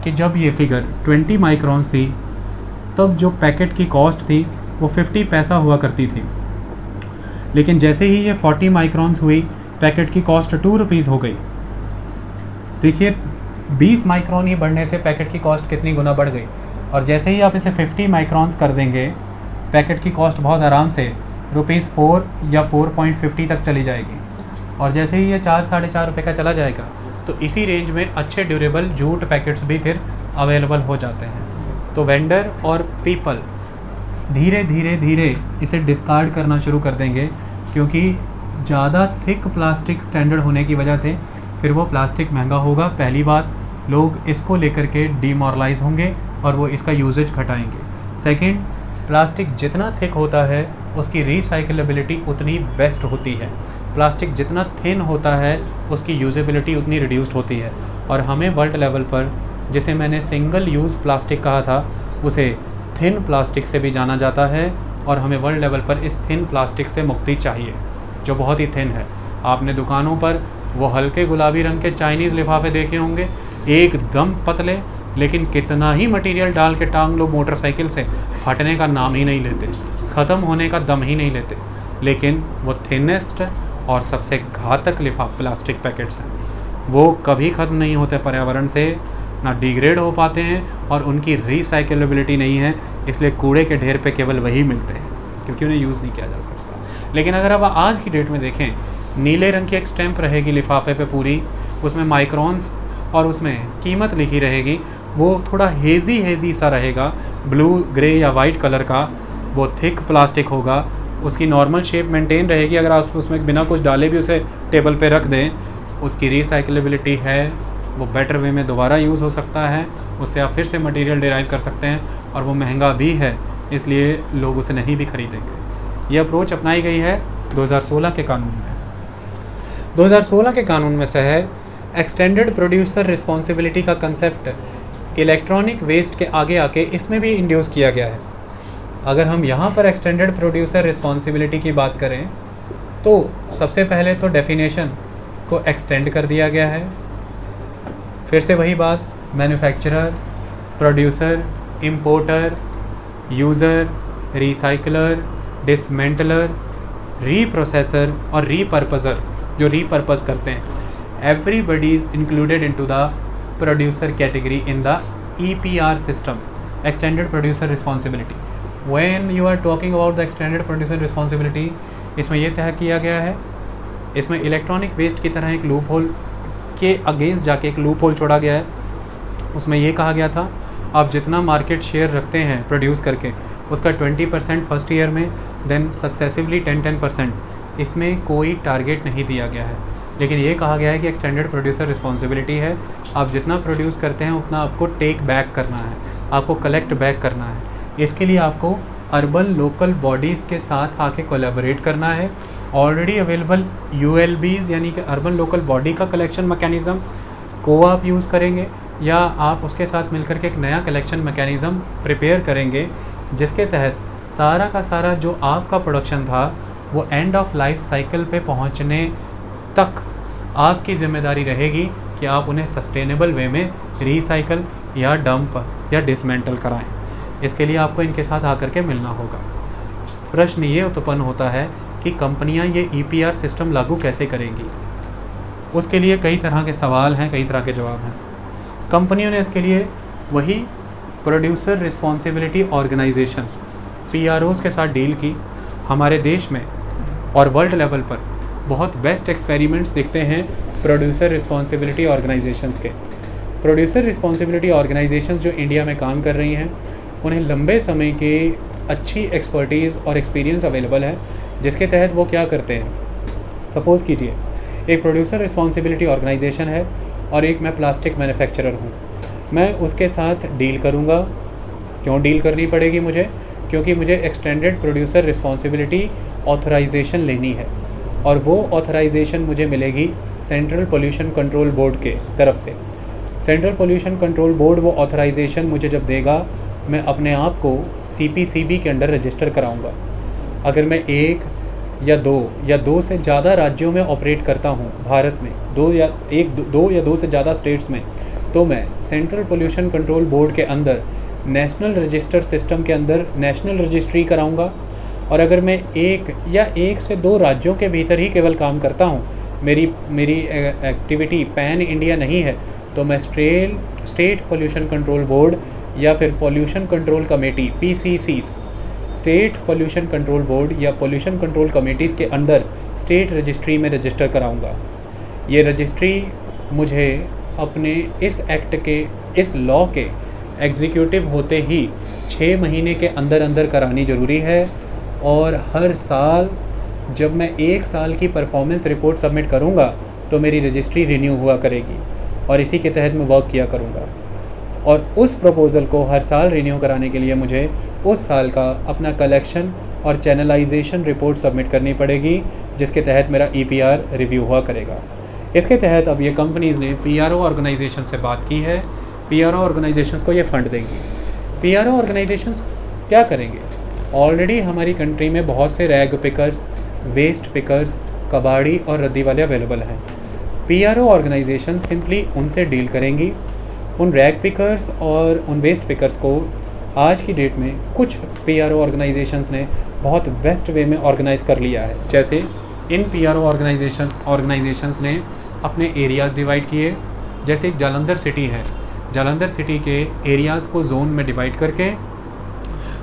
कि जब ये फिगर 20 माइक्रोन्स थी तब जो पैकेट की कॉस्ट थी वो 50 पैसा हुआ करती थी, लेकिन जैसे ही ये 40 माइक्रोन्स हुई पैकेट की कॉस्ट 2 रुपीज़ हो गई। देखिए 20 माइक्रोन ही बढ़ने से पैकेट की कॉस्ट कितनी गुना बढ़ गई, और जैसे ही आप इसे 50 माइक्रोन्स कर देंगे पैकेट की कॉस्ट बहुत आराम से ₹4 या 4.50 तक चली जाएगी, और जैसे ही ये 4-4.5 रुपये का चला जाएगा तो इसी रेंज में अच्छे ड्यूरेबल जूट पैकेट्स भी फिर अवेलेबल हो जाते हैं। तो वेंडर और पीपल धीरे धीरे इसे डिस्कार्ड करना शुरू कर देंगे, क्योंकि ज़्यादा थिक प्लास्टिक स्टैंडर्ड होने की वजह से फिर वो प्लास्टिक महंगा होगा। पहली बात, लोग इसको लेकर के डीमोरलाइज होंगे और वो इसका यूजेज घटाएंगे। सेकंड, प्लास्टिक जितना थिक होता है उसकी रिसाइकलेबिलिटी उतनी बेस्ट होती है, प्लास्टिक जितना थिन होता है उसकी यूजेबिलिटी उतनी रिड्यूस्ड होती है, और हमें वर्ल्ड लेवल पर जिसे मैंने सिंगल यूज़ प्लास्टिक कहा था उसे थिन प्लास्टिक से भी जाना जाता है, और हमें वर्ल्ड लेवल पर इस थिन प्लास्टिक से मुक्ति चाहिए जो बहुत ही थिन है। आपने दुकानों पर वो हल्के गुलाबी रंग के चाइनीज़ लिफाफे देखे होंगे, एकदम पतले, लेकिन कितना ही मटेरियल डाल के टांग लो मोटरसाइकिल से, फटने का नाम ही नहीं लेते, ख़त्म होने का दम ही नहीं लेते, लेकिन वो थिनेस्ट और सबसे घातक प्लास्टिक पैकेट्स हैं, वो कभी ख़त्म नहीं होते पर्यावरण से, ना डिग्रेड हो पाते हैं, और उनकी रिसाइकलेबिलिटी नहीं है, इसलिए कूड़े के ढेर पे केवल वही मिलते हैं क्योंकि उन्हें यूज़ नहीं किया जा सकता। लेकिन अगर आप आज की डेट में देखें, नीले रंग की एक स्टैंप रहेगी लिफाफे पे पूरी, उसमें माइक्रोन्स और उसमें कीमत लिखी रहेगी, वो थोड़ा हेज़ी सा रहेगा, ब्लू, ग्रे या वाइट कलर का, वो थिक प्लास्टिक होगा, उसकी नॉर्मल शेप मेंटेन रहेगी, अगर आप उसमें बिना कुछ डाले भी उसे टेबल पे रख दें, उसकी रिसाइकलेबिलिटी है, वो बेटर वे में दोबारा यूज़ हो सकता है, उससे आप फिर से मटेरियल डिराइव कर सकते हैं, और वो महंगा भी है, इसलिए लोग उसे नहीं भी खरीदेंगे। ये अप्रोच अपनाई गई है 2016 के कानून में। 2016 के कानून में से है एक्सटेंडेड प्रोड्यूसर रिस्पॉन्सिबिलिटी का कंसेप्ट इलेक्ट्रॉनिक वेस्ट के आगे आके इसमें भी इंड्यूस किया गया है। अगर हम यहाँ पर एक्सटेंडेड प्रोड्यूसर रिस्पॉन्सिबिलिटी की बात करें तो सबसे पहले तो डेफिनेशन को एक्सटेंड कर दिया गया है। फिर से वही बात, manufacturer, producer, importer, user, recycler, dismantler, reprocessor और रीपर्पज़र, जो रीपर्पज़ करते हैं, everybody is included into the producer category in the EPR system, extended producer responsibility. When you are talking about the extended producer responsibility, इसमें यह तय किया गया है, इसमें इलेक्ट्रॉनिक वेस्ट की तरह एक लूप होल के अगेंस्ट जाके एक लूप होल छोड़ा गया है। उसमें ये कहा गया था आप जितना मार्केट शेयर रखते हैं प्रोड्यूस करके उसका 20% फर्स्ट ईयर में, देन सक्सेसिवली 10%। इसमें कोई टारगेट नहीं दिया गया है, लेकिन ये कहा गया है कि एक्सटेंडेड प्रोड्यूसर रिस्पॉन्सिबिलिटी है, आप जितना प्रोड्यूस करते हैं उतना आपको टेक बैक करना है, आपको कलेक्ट बैक करना है। इसके लिए आपको अर्बन लोकल बॉडीज़ के साथ आके कोलैबोरेट करना है। ऑलरेडी अवेलेबल ULBs यानी कि अर्बन लोकल बॉडी का कलेक्शन मैकेनिज़्म को आप यूज़ करेंगे, या आप उसके साथ मिलकर के एक नया कलेक्शन मैकेनिज़्म प्रिपेयर करेंगे, जिसके तहत सारा का सारा जो आपका प्रोडक्शन था वो एंड ऑफ लाइफ साइकिल पे पहुंचने तक आपकी जिम्मेदारी रहेगी कि आप उन्हें सस्टेनेबल वे में रिसाइकल या डंप या डिसमेंटल कराएं। इसके लिए आपको इनके साथ आकर के मिलना होगा। प्रश्न ये उत्पन्न होता है कि कंपनियां ये EPR सिस्टम लागू कैसे करेंगी। उसके लिए कई तरह के सवाल हैं, कई तरह के जवाब हैं। कंपनियों ने इसके लिए वही प्रोड्यूसर रिस्पॉन्सिबिलिटी ऑर्गेनाइजेशंस PROs के साथ डील की। हमारे देश में और वर्ल्ड लेवल पर बहुत बेस्ट एक्सपेरिमेंट्स दिखते हैं प्रोड्यूसर रिस्पॉन्सिबिलिटी ऑर्गेनाइजेशंस के। प्रोड्यूसर रिस्पॉन्सिबिलिटी ऑर्गेनाइजेशंस जो इंडिया में काम कर रही हैं, उन्हें लंबे समय के अच्छी एक्सपर्टीज़ और एक्सपीरियंस अवेलेबल है, जिसके तहत वो क्या करते हैं। सपोज़ कीजिए एक प्रोड्यूसर रिस्पॉन्सिबिलिटी ऑर्गेनाइजेशन है और एक मैं प्लास्टिक मैन्युफैक्चरर हूँ। मैं उसके साथ डील करूँगा। क्यों डील करनी पड़ेगी मुझे? क्योंकि मुझे एक्सटेंडेड प्रोड्यूसर रिस्पॉन्सिबिलिटी ऑथराइजेशन लेनी है, और वो ऑथराइजेशन मुझे मिलेगी सेंट्रल पोल्यूशन कंट्रोल बोर्ड के तरफ से। सेंट्रल पोल्यूशन कंट्रोल बोर्ड वो ऑथराइजेशन मुझे जब देगा, मैं अपने आप को CPCB के अंडर रजिस्टर कराऊंगा। अगर मैं एक या दो से ज़्यादा राज्यों में ऑपरेट करता हूँ भारत में, दो या दो से ज़्यादा स्टेट्स में, तो मैं सेंट्रल पोल्यूशन कंट्रोल बोर्ड के अंदर नेशनल रजिस्टर सिस्टम के अंदर नेशनल रजिस्ट्री कराऊंगा। और अगर मैं एक से दो राज्यों के भीतर ही केवल काम करता हूँ, मेरी एक्टिविटी पैन इंडिया नहीं है, तो मैं स्टेट पोल्यूशन कंट्रोल बोर्ड या फिर pollution control committee PCCs, state pollution control board या पोल्यूशन कंट्रोल कमेटीज़ के अंदर स्टेट रजिस्ट्री में रजिस्टर कराऊंगा। ये रजिस्ट्री मुझे अपने इस एक्ट के, इस लॉ के एग्जीक्यूटिव होते ही 6 महीने के अंदर अंदर करानी ज़रूरी है। और हर साल जब मैं 1 साल की परफॉर्मेंस रिपोर्ट सबमिट करूंगा तो मेरी रजिस्ट्री रिन्यू हुआ करेगी, और इसी के तहत मैं वर्क किया करूंगा। और उस प्रपोज़ल को हर साल रिन्यू कराने के लिए मुझे उस साल का अपना कलेक्शन और चैनलाइजेशन रिपोर्ट सबमिट करनी पड़ेगी, जिसके तहत मेरा EPR रिव्यू हुआ करेगा। इसके तहत अब ये कंपनीज़ ने PRO ऑर्गेनाइजेशन से बात की है। PRO ऑर्गेनाइजेशंस को ये फंड देंगी। PRO ऑर्गेनाइजेशंस क्या करेंगे? ऑलरेडी हमारी कंट्री में बहुत से रैग पिकर्स, वेस्ट पिकर्स, कबाड़ी और रद्दी वाले अवेलेबल हैं। PRO ऑर्गेनाइजेशन सिंपली उनसे डील करेंगी। उन रैग पिकर्स और उन वेस्ट पिकर्स को आज की डेट में कुछ PRO ऑर्गेनाइजेशंस ने बहुत बेस्ट वे में ऑर्गेनाइज़ कर लिया है। जैसे इन PRO ऑर्गेनाइजेशंस ने अपने एरियाज़ डिवाइड किए। जैसे एक जालंधर सिटी है, जालंधर सिटी के एरियाज़ को जोन में डिवाइड करके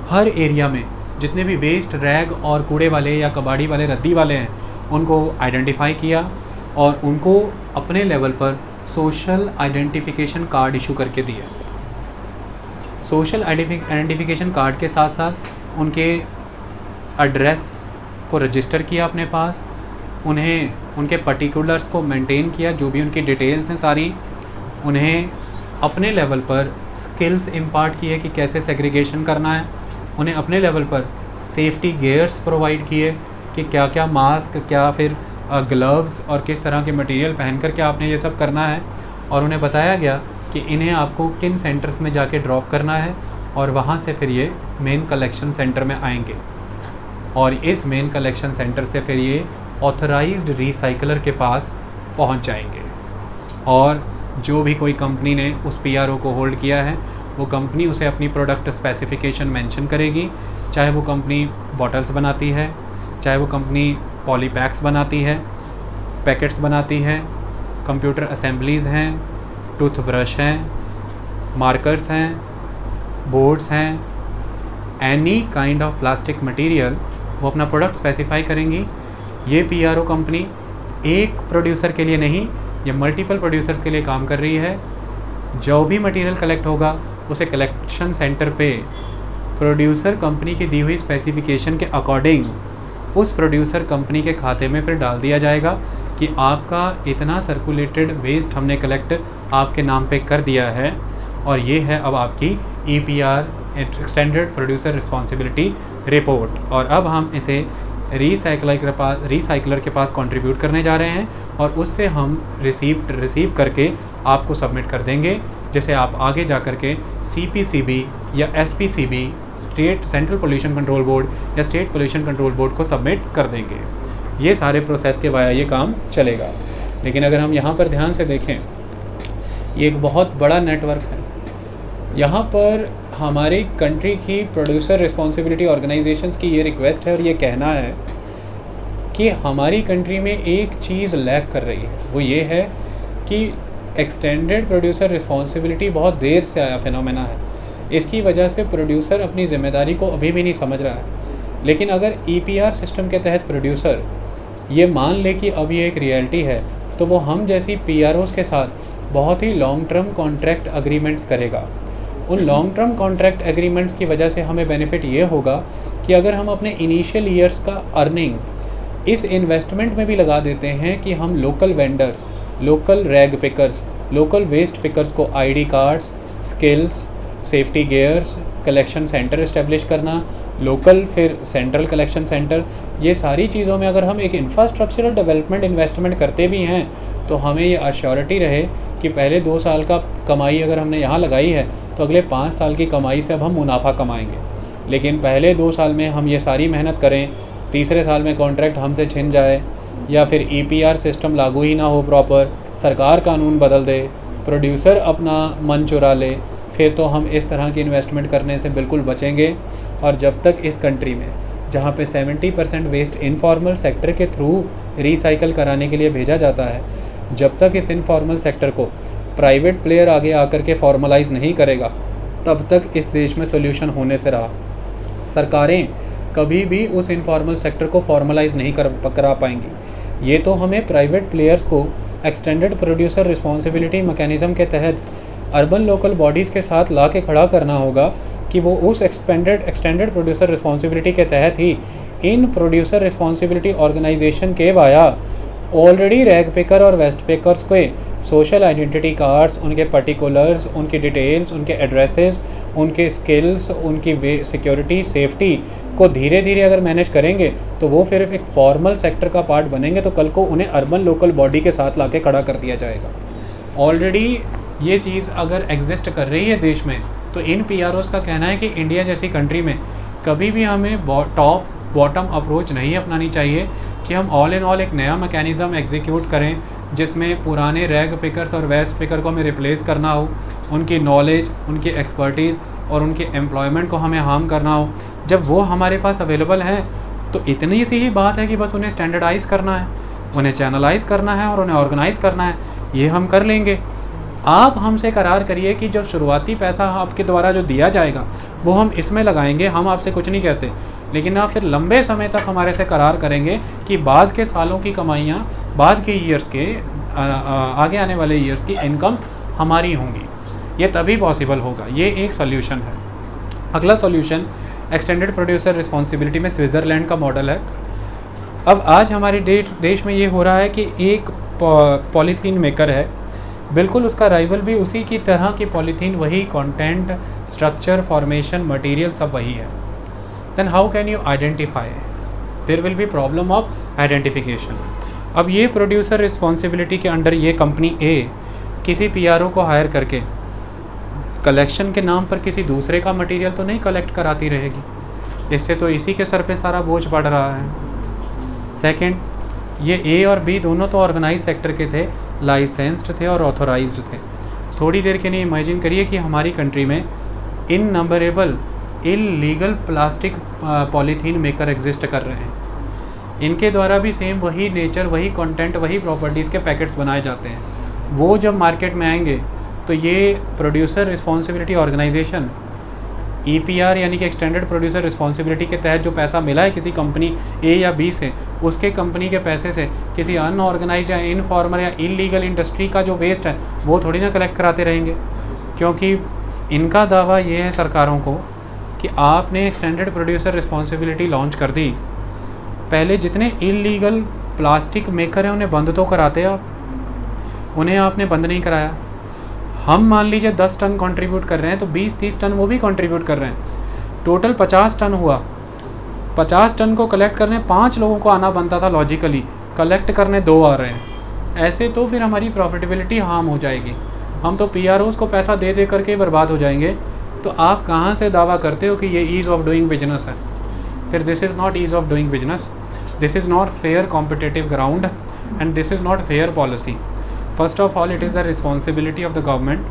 हर एरिया में जितने भी वेस्ट, रैग और कूड़े वाले या कबाड़ी वाले, रद्दी वाले हैं, उनको आइडेंटिफाई किया और उनको अपने लेवल पर सोशल आइडेंटिफिकेशन कार्ड इशू करके दिए। सोशल आइडेंटिफिकेशन कार्ड के साथ साथ उनके एड्रेस को रजिस्टर किया अपने पास, उन्हें उनके पर्टिकुलर्स को मेंटेन किया, जो भी उनकी डिटेल्स हैं सारी, उन्हें अपने लेवल पर स्किल्स इम्पार्ट किए कि कैसे सेग्रीगेशन करना है, उन्हें अपने लेवल पर सेफ्टी गियर्स प्रोवाइड किए कि क्या क्या मास्क, क्या फिर ग्लव्स और किस तरह के मटेरियल पहन कर के आपने ये सब करना है। और उन्हें बताया गया कि इन्हें आपको किन सेंटर्स में जाके ड्रॉप करना है और वहाँ से फिर ये मेन कलेक्शन सेंटर में आएंगे और इस मेन कलेक्शन सेंटर से फिर ये ऑथराइज्ड रिसाइकलर के पास पहुँच जाएंगे और जो भी कोई कंपनी ने उस पीआरओ को होल्ड किया है वो कंपनी उसे अपनी प्रोडक्ट स्पेसिफिकेशन मेंशन करेगी, चाहे वो कंपनी बॉटल्स बनाती है, चाहे वो कंपनी पॉलीपैक्स बनाती है, पैकेट्स बनाती है, कंप्यूटर असेंबलीज़ हैं, टूथब्रश हैं, मार्कर्स हैं, बोर्ड्स हैं, any kind of plastic material, वो अपना प्रोडक्ट स्पेसिफाई करेंगी। ये पीआरओ कंपनी एक प्रोड्यूसर के लिए नहीं, ये मल्टीपल प्रोड्यूसर्स के लिए काम कर रही है। जो भी मटेरियल कलेक्ट होगा उसे कलेक्शन सेंटर पे प्रोड्यूसर कंपनी की दी हुई स्पेसिफिकेशन के अकॉर्डिंग उस प्रोड्यूसर कंपनी के खाते में फिर डाल दिया जाएगा कि आपका इतना सर्कुलेटेड वेस्ट हमने कलेक्ट आपके नाम पे कर दिया है और ये है अब आपकी EPR extended producer responsibility report. और अब हम इसे रिसाइकलर के पास कंट्रीब्यूट करने जा रहे हैं और उससे हम रिसीव करके आपको सबमिट कर देंगे, जिसे आप आगे जा कर के CPCB या SPCB state central pollution control board या स्टेट पोल्यूशन कंट्रोल बोर्ड को सबमिट कर देंगे। ये सारे प्रोसेस के वाया ये काम चलेगा। लेकिन अगर हम यहाँ पर ध्यान से देखें, ये एक बहुत बड़ा नेटवर्क है। यहाँ पर हमारी कंट्री की प्रोड्यूसर रिस्पॉन्सिबिलिटी ऑर्गेनाइजेशंस की ये रिक्वेस्ट है और ये कहना है कि हमारी कंट्री में एक चीज़ लैक कर रही है, वो ये है कि एक्सटेंडेड प्रोड्यूसर रिस्पॉन्सिबिलिटी बहुत देर से आया फिनोमेना है। इसकी वजह से प्रोड्यूसर अपनी ज़िम्मेदारी को अभी भी नहीं समझ रहा है। लेकिन अगर EPR सिस्टम के तहत प्रोड्यूसर ये मान ले कि अब ये एक रियलिटी है, तो वो हम जैसी PROs के साथ बहुत ही लॉन्ग टर्म कॉन्ट्रैक्ट एग्रीमेंट्स करेगा। उन लॉन्ग टर्म कॉन्ट्रैक्ट एग्रीमेंट्स की वजह से हमें बेनिफिट ये होगा कि अगर हम अपने इनिशियल ईयर्स का अर्निंग इस इन्वेस्टमेंट में भी लगा देते हैं कि हम local vendors, local rag pickers, local waste pickers को ID cards, skills, safety gears, collection centre establish करना, लोकल फिर सेंट्रल कलेक्शन सेंटर, ये सारी चीज़ों में अगर हम एक इंफ्रास्ट्रक्चरल डेवलपमेंट इन्वेस्टमेंट करते भी हैं तो हमें ये अश्योरिटी रहे कि पहले 2 साल का कमाई अगर हमने यहाँ लगाई है तो अगले 5 साल की कमाई से अब हम मुनाफा कमाएंगे। लेकिन पहले 2 साल में हम ये सारी मेहनत करें, तीसरे साल में कॉन्ट्रैक्ट हमसे छिन जाए या फिर EPR सिस्टम लागू ही ना हो प्रॉपर, सरकार कानून बदल दे, प्रोड्यूसर अपना मन चुरा ले, फिर तो हम इस तरह की इन्वेस्टमेंट करने से बिल्कुल बचेंगे। और जब तक इस कंट्री में जहाँ पे 70% वेस्ट इनफॉर्मल सेक्टर के थ्रू रिसाइकल कराने के लिए भेजा जाता है, जब तक इस इनफॉर्मल सेक्टर को प्राइवेट प्लेयर आगे आकर के फॉर्मलाइज नहीं करेगा, तब तक इस देश में सोल्यूशन होने से रहा। सरकारें कभी भी उस इनफॉर्मल सेक्टर को फॉर्मलाइज नहीं करा पाएंगी। ये तो हमें प्राइवेट प्लेयर्स को एक्सटेंडेड प्रोड्यूसर रिस्पॉन्सिबिलिटी मैकेनिज़्म के तहत अर्बन लोकल बॉडीज़ के साथ ला के खड़ा करना होगा कि वो उस एक्सटेंडेड प्रोड्यूसर रिस्पॉन्सिबिलिटी के तहत ही इन प्रोड्यूसर रिस्पॉन्सिबिलिटी ऑर्गेनाइजेशन के वाया ऑलरेडी रैग पिकर और वेस्ट पिकर्स के सोशल आइडेंटिटी कार्ड्स, उनके पर्टिकुलर्स, उनकी डिटेल्स, उनके एड्रेसेस, उनके स्किल्स, उनकी सिक्योरिटी सेफ्टी को धीरे धीरे अगर मैनेज करेंगे तो वो फिर एक फॉर्मल सेक्टर का पार्ट बनेंगे, तो कल को उन्हें अर्बन लोकल बॉडी के साथ लाके खड़ा कर दिया जाएगा। ऑलरेडी ये चीज़ अगर एग्जिस्ट कर रही है देश में, तो इन PROs का कहना है कि इंडिया जैसी कंट्री में कभी भी हमें टॉप बॉटम अप्रोच नहीं अपनानी चाहिए कि हम ऑल इन ऑल एक नया मैकेनिज़्म एग्जीक्यूट करें जिसमें पुराने रैग पिकर्स और वेस्ट पिकर को हमें रिप्लेस करना हो, उनकी नॉलेज, उनकी एक्सपर्टीज़ और उनके एम्प्लॉयमेंट को हमें हार्म करना हो। जब वो हमारे पास अवेलेबल हैं तो इतनी सी ही बात है कि बस उन्हें स्टैंडर्डाइज़ करना है, उन्हें चैनलाइज़ करना है और उन्हें ऑर्गेनाइज़ करना है। ये हम कर लेंगे। आप हमसे करार करिए कि जो शुरुआती पैसा आपके द्वारा जो दिया जाएगा वो हम इसमें लगाएंगे, हम आपसे कुछ नहीं कहते, लेकिन आप फिर लंबे समय तक हमारे से करार करेंगे कि बाद के सालों की कमाइयाँ, बाद के ईयर्स के आगे आने वाले ईयर्स की इनकम्स हमारी होंगी। ये तभी पॉसिबल होगा। ये एक सोल्यूशन है। अगला सोल्यूशन एक्सटेंडेड प्रोड्यूसर रिस्पॉन्सिबिलिटी में स्विट्ज़रलैंड का मॉडल है। अब आज हमारे देश में ये हो रहा है कि एक पॉलीथीन मेकर है, बिल्कुल उसका राइवल भी उसी की तरह की पॉलीथीन, वही कंटेंट, स्ट्रक्चर, फॉर्मेशन, मटेरियल सब वही है। Then how can you identify? There will be problem of identification. अब ये प्रोड्यूसर रिस्पॉन्सिबिलिटी के अंडर ये कंपनी A किसी PRO को हायर करके कलेक्शन के नाम पर किसी दूसरे का मटेरियल तो नहीं कलेक्ट कराती रहेगी, इससे तो इसी के सर पे सारा बोझ पड़ रहा है। सेकंड, ये ए और बी दोनों तो ऑर्गेनाइज सेक्टर के थे, लाइसेंस्ड थे और ऑथोराइज्ड थे। थोड़ी देर के लिए इमेजिन करिए कि हमारी कंट्री में innumerable illegal plastic polythene maker exist कर रहे हैं। इनके द्वारा भी सेम वही नेचर, वही कंटेंट, वही प्रॉपर्टीज़ के पैकेट्स बनाए जाते हैं। वो जब मार्केट में आएंगे तो ये प्रोड्यूसर रिस्पॉन्सिबिलिटी ऑर्गेनाइजेशन EPR यानी कि एक्सटेंडेड प्रोड्यूसर रिस्पॉन्सिबिलिटी के तहत जो पैसा मिला है किसी कंपनी ए या बी से, उसके कंपनी के पैसे से किसी अनऑर्गेनाइज या इनफॉर्मल या इलीगल इंडस्ट्री का जो वेस्ट है वो थोड़ी ना कलेक्ट कराते रहेंगे। क्योंकि इनका दावा ये है सरकारों को कि आपने एक्सटेंडेड प्रोड्यूसर रिस्पॉन्सिबिलिटी लॉन्च कर दी, पहले जितने इलीगल प्लास्टिक मेकर हैं उन्हें बंद तो कराते आप, उन्हें आपने बंद नहीं कराया। हम मान लीजिए 10 टन कंट्रीब्यूट कर रहे हैं तो 20-30 टन वो भी कंट्रीब्यूट कर रहे हैं, टोटल 50 टन हुआ। 50 टन को कलेक्ट करने 5 लोगों को आना बनता था लॉजिकली, कलेक्ट करने 2 आ रहे हैं। ऐसे तो फिर हमारी प्रॉफिटेबिलिटी हार्म हो जाएगी, हम तो PROs को पैसा दे दे करके बर्बाद हो जाएंगे। तो आप कहाँ से दावा करते हो कि ये ईज़ ऑफ डूइंग बिजनेस है? फिर this is not ease of doing business, this is not fair competitive ground and this is not fair policy. First of all, it is the responsibility of the government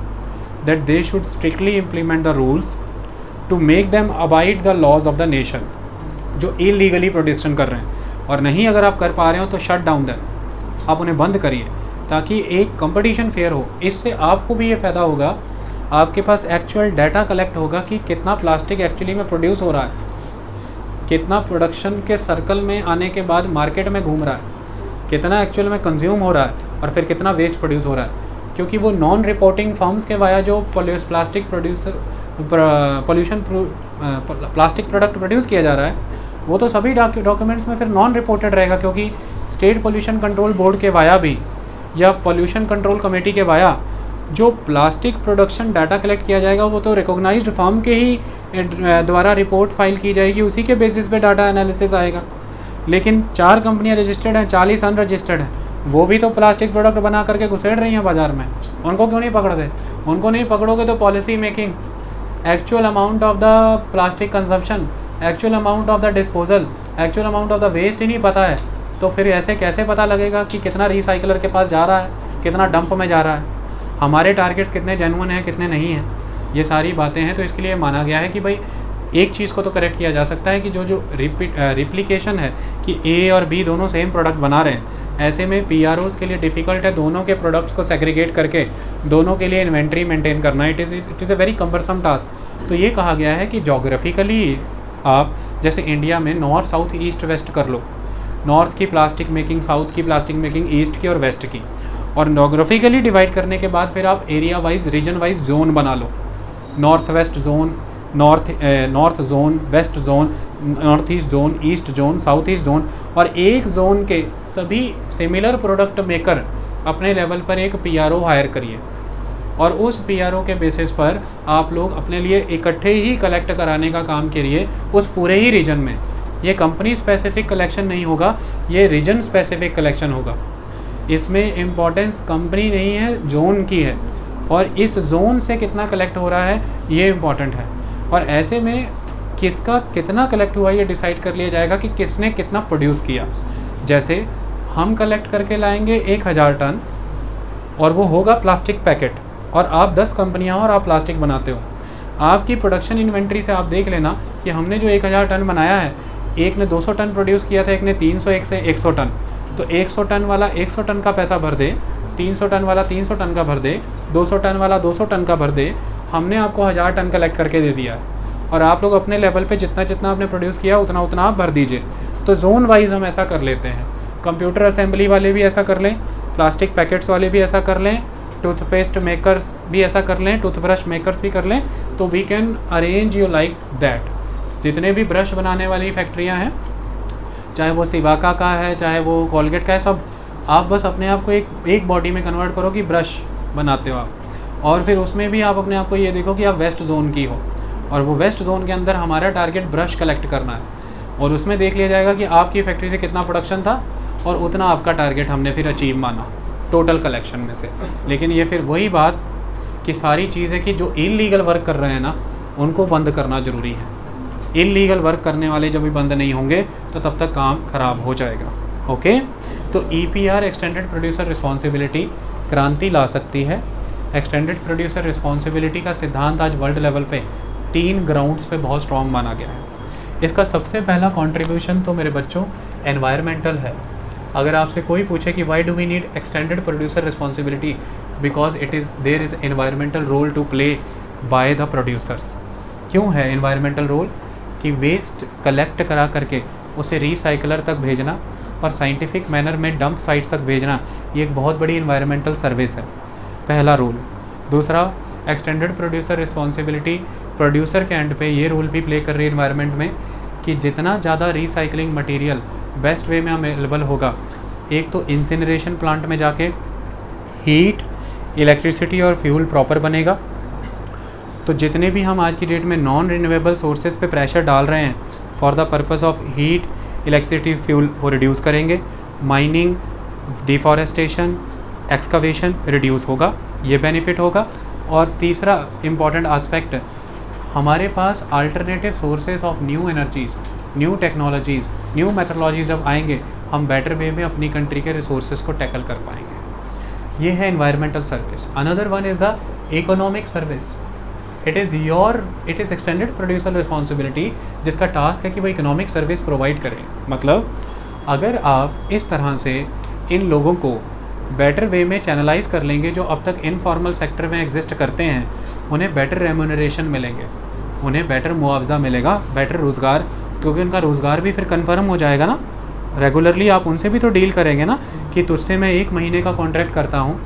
that they should strictly implement the rules to make them abide the laws of the nation जो illegally production कर रहे हैं। और नहीं अगर आप कर पा रहे हो तो शट डाउन देम, आप उन्हें बंद करिए ताकि एक कंपटीशन फेयर हो। इससे आपको भी ये फ़ायदा होगा, आपके पास एक्चुअल डाटा कलेक्ट होगा कि कितना प्लास्टिक एक्चुअली में प्रोड्यूस हो रहा है, कितना प्रोडक्शन के सर्कल में आने के बाद मार्केट में घूम रहा है, कितना एक्चुअल में कंज्यूम हो रहा है और फिर कितना वेस्ट प्रोड्यूस हो रहा है। क्योंकि वो नॉन रिपोर्टिंग फर्म्स के वाया जो प्लास्टिक प्रोडक्ट प्रोड्यूस किया जा रहा है, वो तो सभी डॉक्यूमेंट्स में फिर नॉन रिपोर्टेड रहेगा। क्योंकि स्टेट पोल्यूशन कंट्रोल बोर्ड के वाया भी या पोल्यूशन कंट्रोल कमेटी के वाया जो प्लास्टिक प्रोडक्शन डाटा कलेक्ट किया जाएगा वो तो रिकॉग्नाइज्ड फर्म के ही द्वारा रिपोर्ट फाइल की जाएगी, उसी के बेसिस पे डाटा एनालिसिस आएगा। लेकिन 4 कंपनियां रजिस्टर्ड हैं, 40 अनरजिस्टर्ड हैं, वो भी तो प्लास्टिक प्रोडक्ट बना करके घुसेड़ रही हैं बाज़ार में, उनको क्यों नहीं पकड़ते? उनको नहीं पकड़ोगे तो policy making, actual amount of the plastic consumption, actual amount of the disposal, actual amount of the waste ही नहीं पता है तो फिर ऐसे कैसे पता लगेगा कि कितना रिसाइकलर के पास जा रहा है, कितना डंप में जा रहा है, हमारे टारगेट्स कितने जेन्युइन हैं, कितने नहीं हैं। ये सारी बातें हैं। तो इसके लिए माना गया है कि भाई एक चीज़ को तो करेक्ट किया जा सकता है कि जो रिप्लिकेशन है कि ए और बी दोनों सेम प्रोडक्ट बना रहे हैं, ऐसे में PROs के लिए डिफ़िकल्ट है दोनों के प्रोडक्ट्स को सेग्रीगेट करके दोनों के लिए इन्वेंट्री मेंटेन करना। It is a very cumbersome task. तो ये कहा गया है कि जोग्राफिकली आप जैसे इंडिया में नॉर्थ साउथ ईस्ट वेस्ट कर लो, नॉर्थ की प्लास्टिक मेकिंग, साउथ की प्लास्टिक मेकिंग, ईस्ट की और वेस्ट की, और जोग्राफिकली डिवाइड करने के बाद फिर आप area wise, region wise zone बना लो, north west zone, north zone, west zone, north east zone, east zone, south east zone, और एक जोन के सभी सिमिलर प्रोडक्ट मेकर अपने लेवल पर एक PRO हायर करिए और उस PRO के बेसिस पर आप लोग अपने लिए इकट्ठे ही कलेक्ट कराने का काम करिए उस पूरे ही रीजन में। ये कंपनी स्पेसिफिक कलेक्शन नहीं होगा, ये रीजन स्पेसिफिक कलेक्शन होगा। इसमें इम्पोर्टेंस कंपनी नहीं है, जोन की है, और इस जोन से कितना कलेक्ट हो रहा है ये इम्पॉर्टेंट है। और ऐसे में किसका कितना कलेक्ट हुआ ये डिसाइड कर लिया जाएगा कि किसने कितना प्रोड्यूस किया। जैसे हम कलेक्ट करके लाएंगे 1000 टन और वो होगा प्लास्टिक पैकेट, और आप 10 कंपनियां हो और आप प्लास्टिक बनाते हो, आपकी प्रोडक्शन इन्वेंट्री से आप देख लेना कि हमने जो 1000 टन बनाया है, एक ने 200 टन प्रोड्यूस किया था, एक ने 300, एक से 100 टन, तो 100 टन वाला 100 टन का पैसा भर दे, 300 टन वाला 300 टन का भर दे, 200 टन वाला 200 टन का भर दे। हमने आपको 1000 टन कलेक्ट करके दे दिया है और आप लोग अपने लेवल पे जितना जितना आपने प्रोड्यूस किया उतना उतना आप भर दीजिए। तो जोन वाइज हम ऐसा कर लेते हैं। कंप्यूटर असेंबली वाले भी ऐसा कर लें, प्लास्टिक पैकेट्स वाले भी ऐसा कर लें, टूथपेस्ट मेकर्स भी ऐसा कर लें, टूथब्रश मेकर्स भी कर लें। तो we can arrange you like that. जितने भी ब्रश बनाने वाली फैक्ट्रियाँ हैं, चाहे वो सिवाका का है, चाहे वो कॉलगेट का है, सब आप बस अपने आप को एक बॉडी में कन्वर्ट करो कि ब्रश बनाते हो आप, और फिर उसमें भी आप अपने आप को ये देखो कि आप वेस्ट जोन की हो, और वो वेस्ट जोन के अंदर हमारा टारगेट ब्रश कलेक्ट करना है, और उसमें देख लिया जाएगा कि आपकी फैक्ट्री से कितना प्रोडक्शन था और उतना आपका टारगेट हमने फिर अचीव माना टोटल कलेक्शन में से। लेकिन ये फिर वही बात कि सारी चीज़ें कि जो इलीगल वर्क कर रहे हैं ना उनको बंद करना ज़रूरी है। इलीगल वर्क करने वाले जब भी बंद नहीं होंगे तो तब तक काम खराब हो जाएगा। ओके, तो EPR एक्सटेंडेड प्रोड्यूसर रिस्पॉन्सिबिलिटी क्रांति ला सकती है। एक्सटेंडेड प्रोड्यूसर रिस्पॉन्सिबिलिटी का सिद्धांत आज वर्ल्ड लेवल पे 3 ग्राउंड्स पे बहुत स्ट्रॉन्ग माना गया है। इसका सबसे पहला कंट्रीब्यूशन तो मेरे बच्चों एनवायरमेंटल है। अगर आपसे कोई पूछे कि why do we need extended producer responsibility, because there is environmental role to play by the producers. क्यों है एनवायरमेंटल रोल? कि वेस्ट कलेक्ट करा करके उसे रिसाइकलर तक भेजना और साइंटिफिक मैनर में डंप साइट्स तक भेजना, ये एक बहुत बड़ी एनवायरमेंटल सर्विस है, पहला रोल। दूसरा, एक्सटेंडेड प्रोड्यूसर रिस्पॉन्सिबिलिटी प्रोड्यूसर के एंड पे ये रोल भी प्ले कर रही है एनवायरनमेंट में कि जितना ज़्यादा रिसाइकलिंग मटेरियल बेस्ट वे में अवेलेबल होगा, एक तो इंसिनरेशन प्लांट में जाके हीट, इलेक्ट्रिसिटी और फ्यूल प्रॉपर बनेगा। तो जितने भी हम आज की डेट में नॉन रिन्यूएबल सोर्सेज पे प्रेशर डाल रहे हैं for the purpose of heat, electricity, fuel, वो रिड्यूस करेंगे। माइनिंग, डिफॉरेस्टेशन, एक्सकवेशन रिड्यूस होगा, ये बेनिफिट होगा। और तीसरा इम्पॉर्टेंट आस्पेक्ट, हमारे पास alternative sources of new energies, new technologies, new methodologies जब आएंगे, हम बेटर वे में अपनी कंट्री के रिसोर्सेज को टैकल कर पाएंगे। ये है environmental service. Another one is the economic service. It is extended producer responsibility, जिसका टास्क है कि वो इकोनॉमिक सर्विस प्रोवाइड करें। मतलब अगर आप इस तरह से इन लोगों को बेटर वे में चैनलाइज कर लेंगे जो अब तक इनफॉर्मल सेक्टर में एग्जिस्ट करते हैं, उन्हें बेटर रेम्यूनरेशन मिलेंगे, उन्हें बेटर मुआवजा मिलेगा, बेटर रोज़गार, क्योंकि उनका रोज़गार भी फिर कन्फर्म हो जाएगा ना। रेगुलरली आप उनसे भी तो डील करेंगे ना कि तुझसे मैं 1 महीने का कॉन्ट्रैक्ट करता हूँ,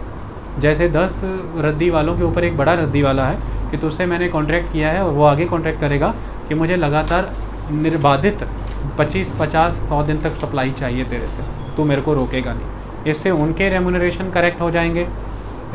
जैसे 10 रद्दी वालों के ऊपर एक बड़ा रद्दी वाला है कि तुझसे मैंने कॉन्ट्रैक्ट किया है और वो आगे कॉन्ट्रैक्ट करेगा कि मुझे लगातार निर्बाधित 25-50-100 दिन तक सप्लाई चाहिए तेरे से, तू मेरे को रोकेगा नहीं। इससे उनके रेम्यूनरेशन करेक्ट हो जाएंगे,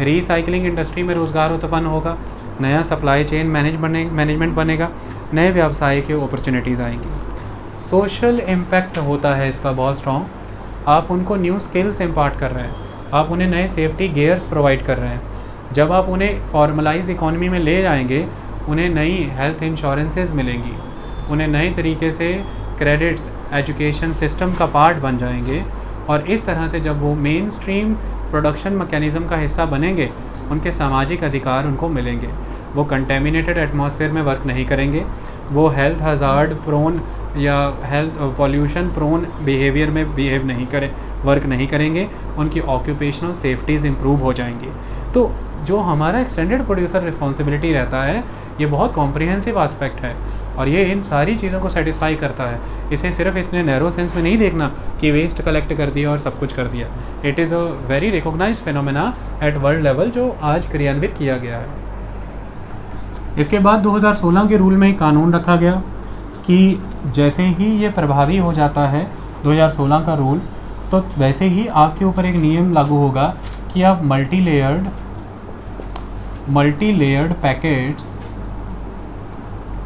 रिसाइकलिंग इंडस्ट्री में रोज़गार उत्पन्न होगा, नया सप्लाई चेन मैनेजमेंट बनेगा, नए व्यवसाय की अपॉर्चुनिटीज़ आएंगी। सोशल इम्पैक्ट होता है इसका बहुत स्ट्रॉन्ग। आप उनको न्यू स्किल्स इम्पार्ट कर रहे हैं, आप उन्हें नए सेफ्टी गियर्स प्रोवाइड कर रहे हैं। जब आप उन्हें फॉर्मलाइज इकॉनमी में ले जाएंगे, उन्हें नई हेल्थ इंश्योरेंसेस मिलेंगी, उन्हें नए तरीके से क्रेडिट्स एजुकेशन सिस्टम का पार्ट बन जाएंगे। और इस तरह से जब वो मेन स्ट्रीम प्रोडक्शन मैकेनिज़्म का हिस्सा बनेंगे, उनके सामाजिक अधिकार उनको मिलेंगे। वो कंटेमिनेटेड एटमॉस्फेयर में वर्क नहीं करेंगे, वो हेल्थ हज़ार्ड प्रोन या हेल्थ पॉल्यूशन प्रोन बिहेवियर में वर्क नहीं करेंगे, उनकी ऑक्यूपेशनल सेफ्टीज़ इम्प्रूव हो जाएंगी। तो जो हमारा एक्सटेंडेड प्रोड्यूसर रिस्पॉन्सिबिलिटी रहता है, ये बहुत कॉम्प्रिहेंसिव आस्पेक्ट है और ये इन सारी चीज़ों को सेटिस्फाई करता है। इसे सिर्फ इसने नैरो सेंस में नहीं देखना कि वेस्ट कलेक्ट कर दिया और सब कुछ कर दिया। It is a very recognised phenomena at world level जो आज क्रियान्वित किया गया है। इसके बाद 2016 के रूल में एक कानून रखा गया कि जैसे ही ये प्रभावी हो जाता है 2016 का रूल, तो वैसे ही आपके ऊपर एक नियम लागू होगा कि आप मल्टी लेयर्ड पैकेट्स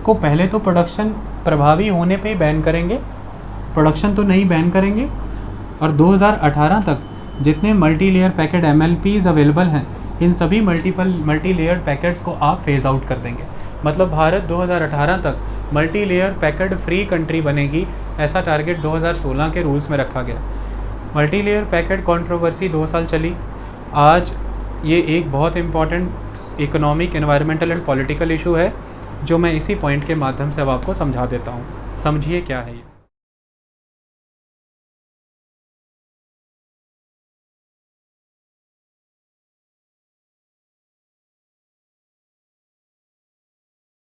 को पहले तो प्रोडक्शन प्रभावी होने पे ही बैन करेंगे, प्रोडक्शन तो नहीं बैन करेंगे। और 2018 तक जितने multi layer packet MLPs available हैं, इन सभी मल्टी लेयर्ड पैकेट्स को आप फेज आउट कर देंगे। मतलब भारत 2018 तक multi layer packet free country बनेगी, ऐसा टारगेट 2016 के रूल्स में रखा गया। मल्टी लेयर पैकेट कंट्रोवर्सी 2 साल चली। आज ये एक बहुत important economic, environmental and political issue है, जो मैं इसी पॉइंट के माध्यम से अब आपको समझा देता हूँ। समझिए क्या है ये।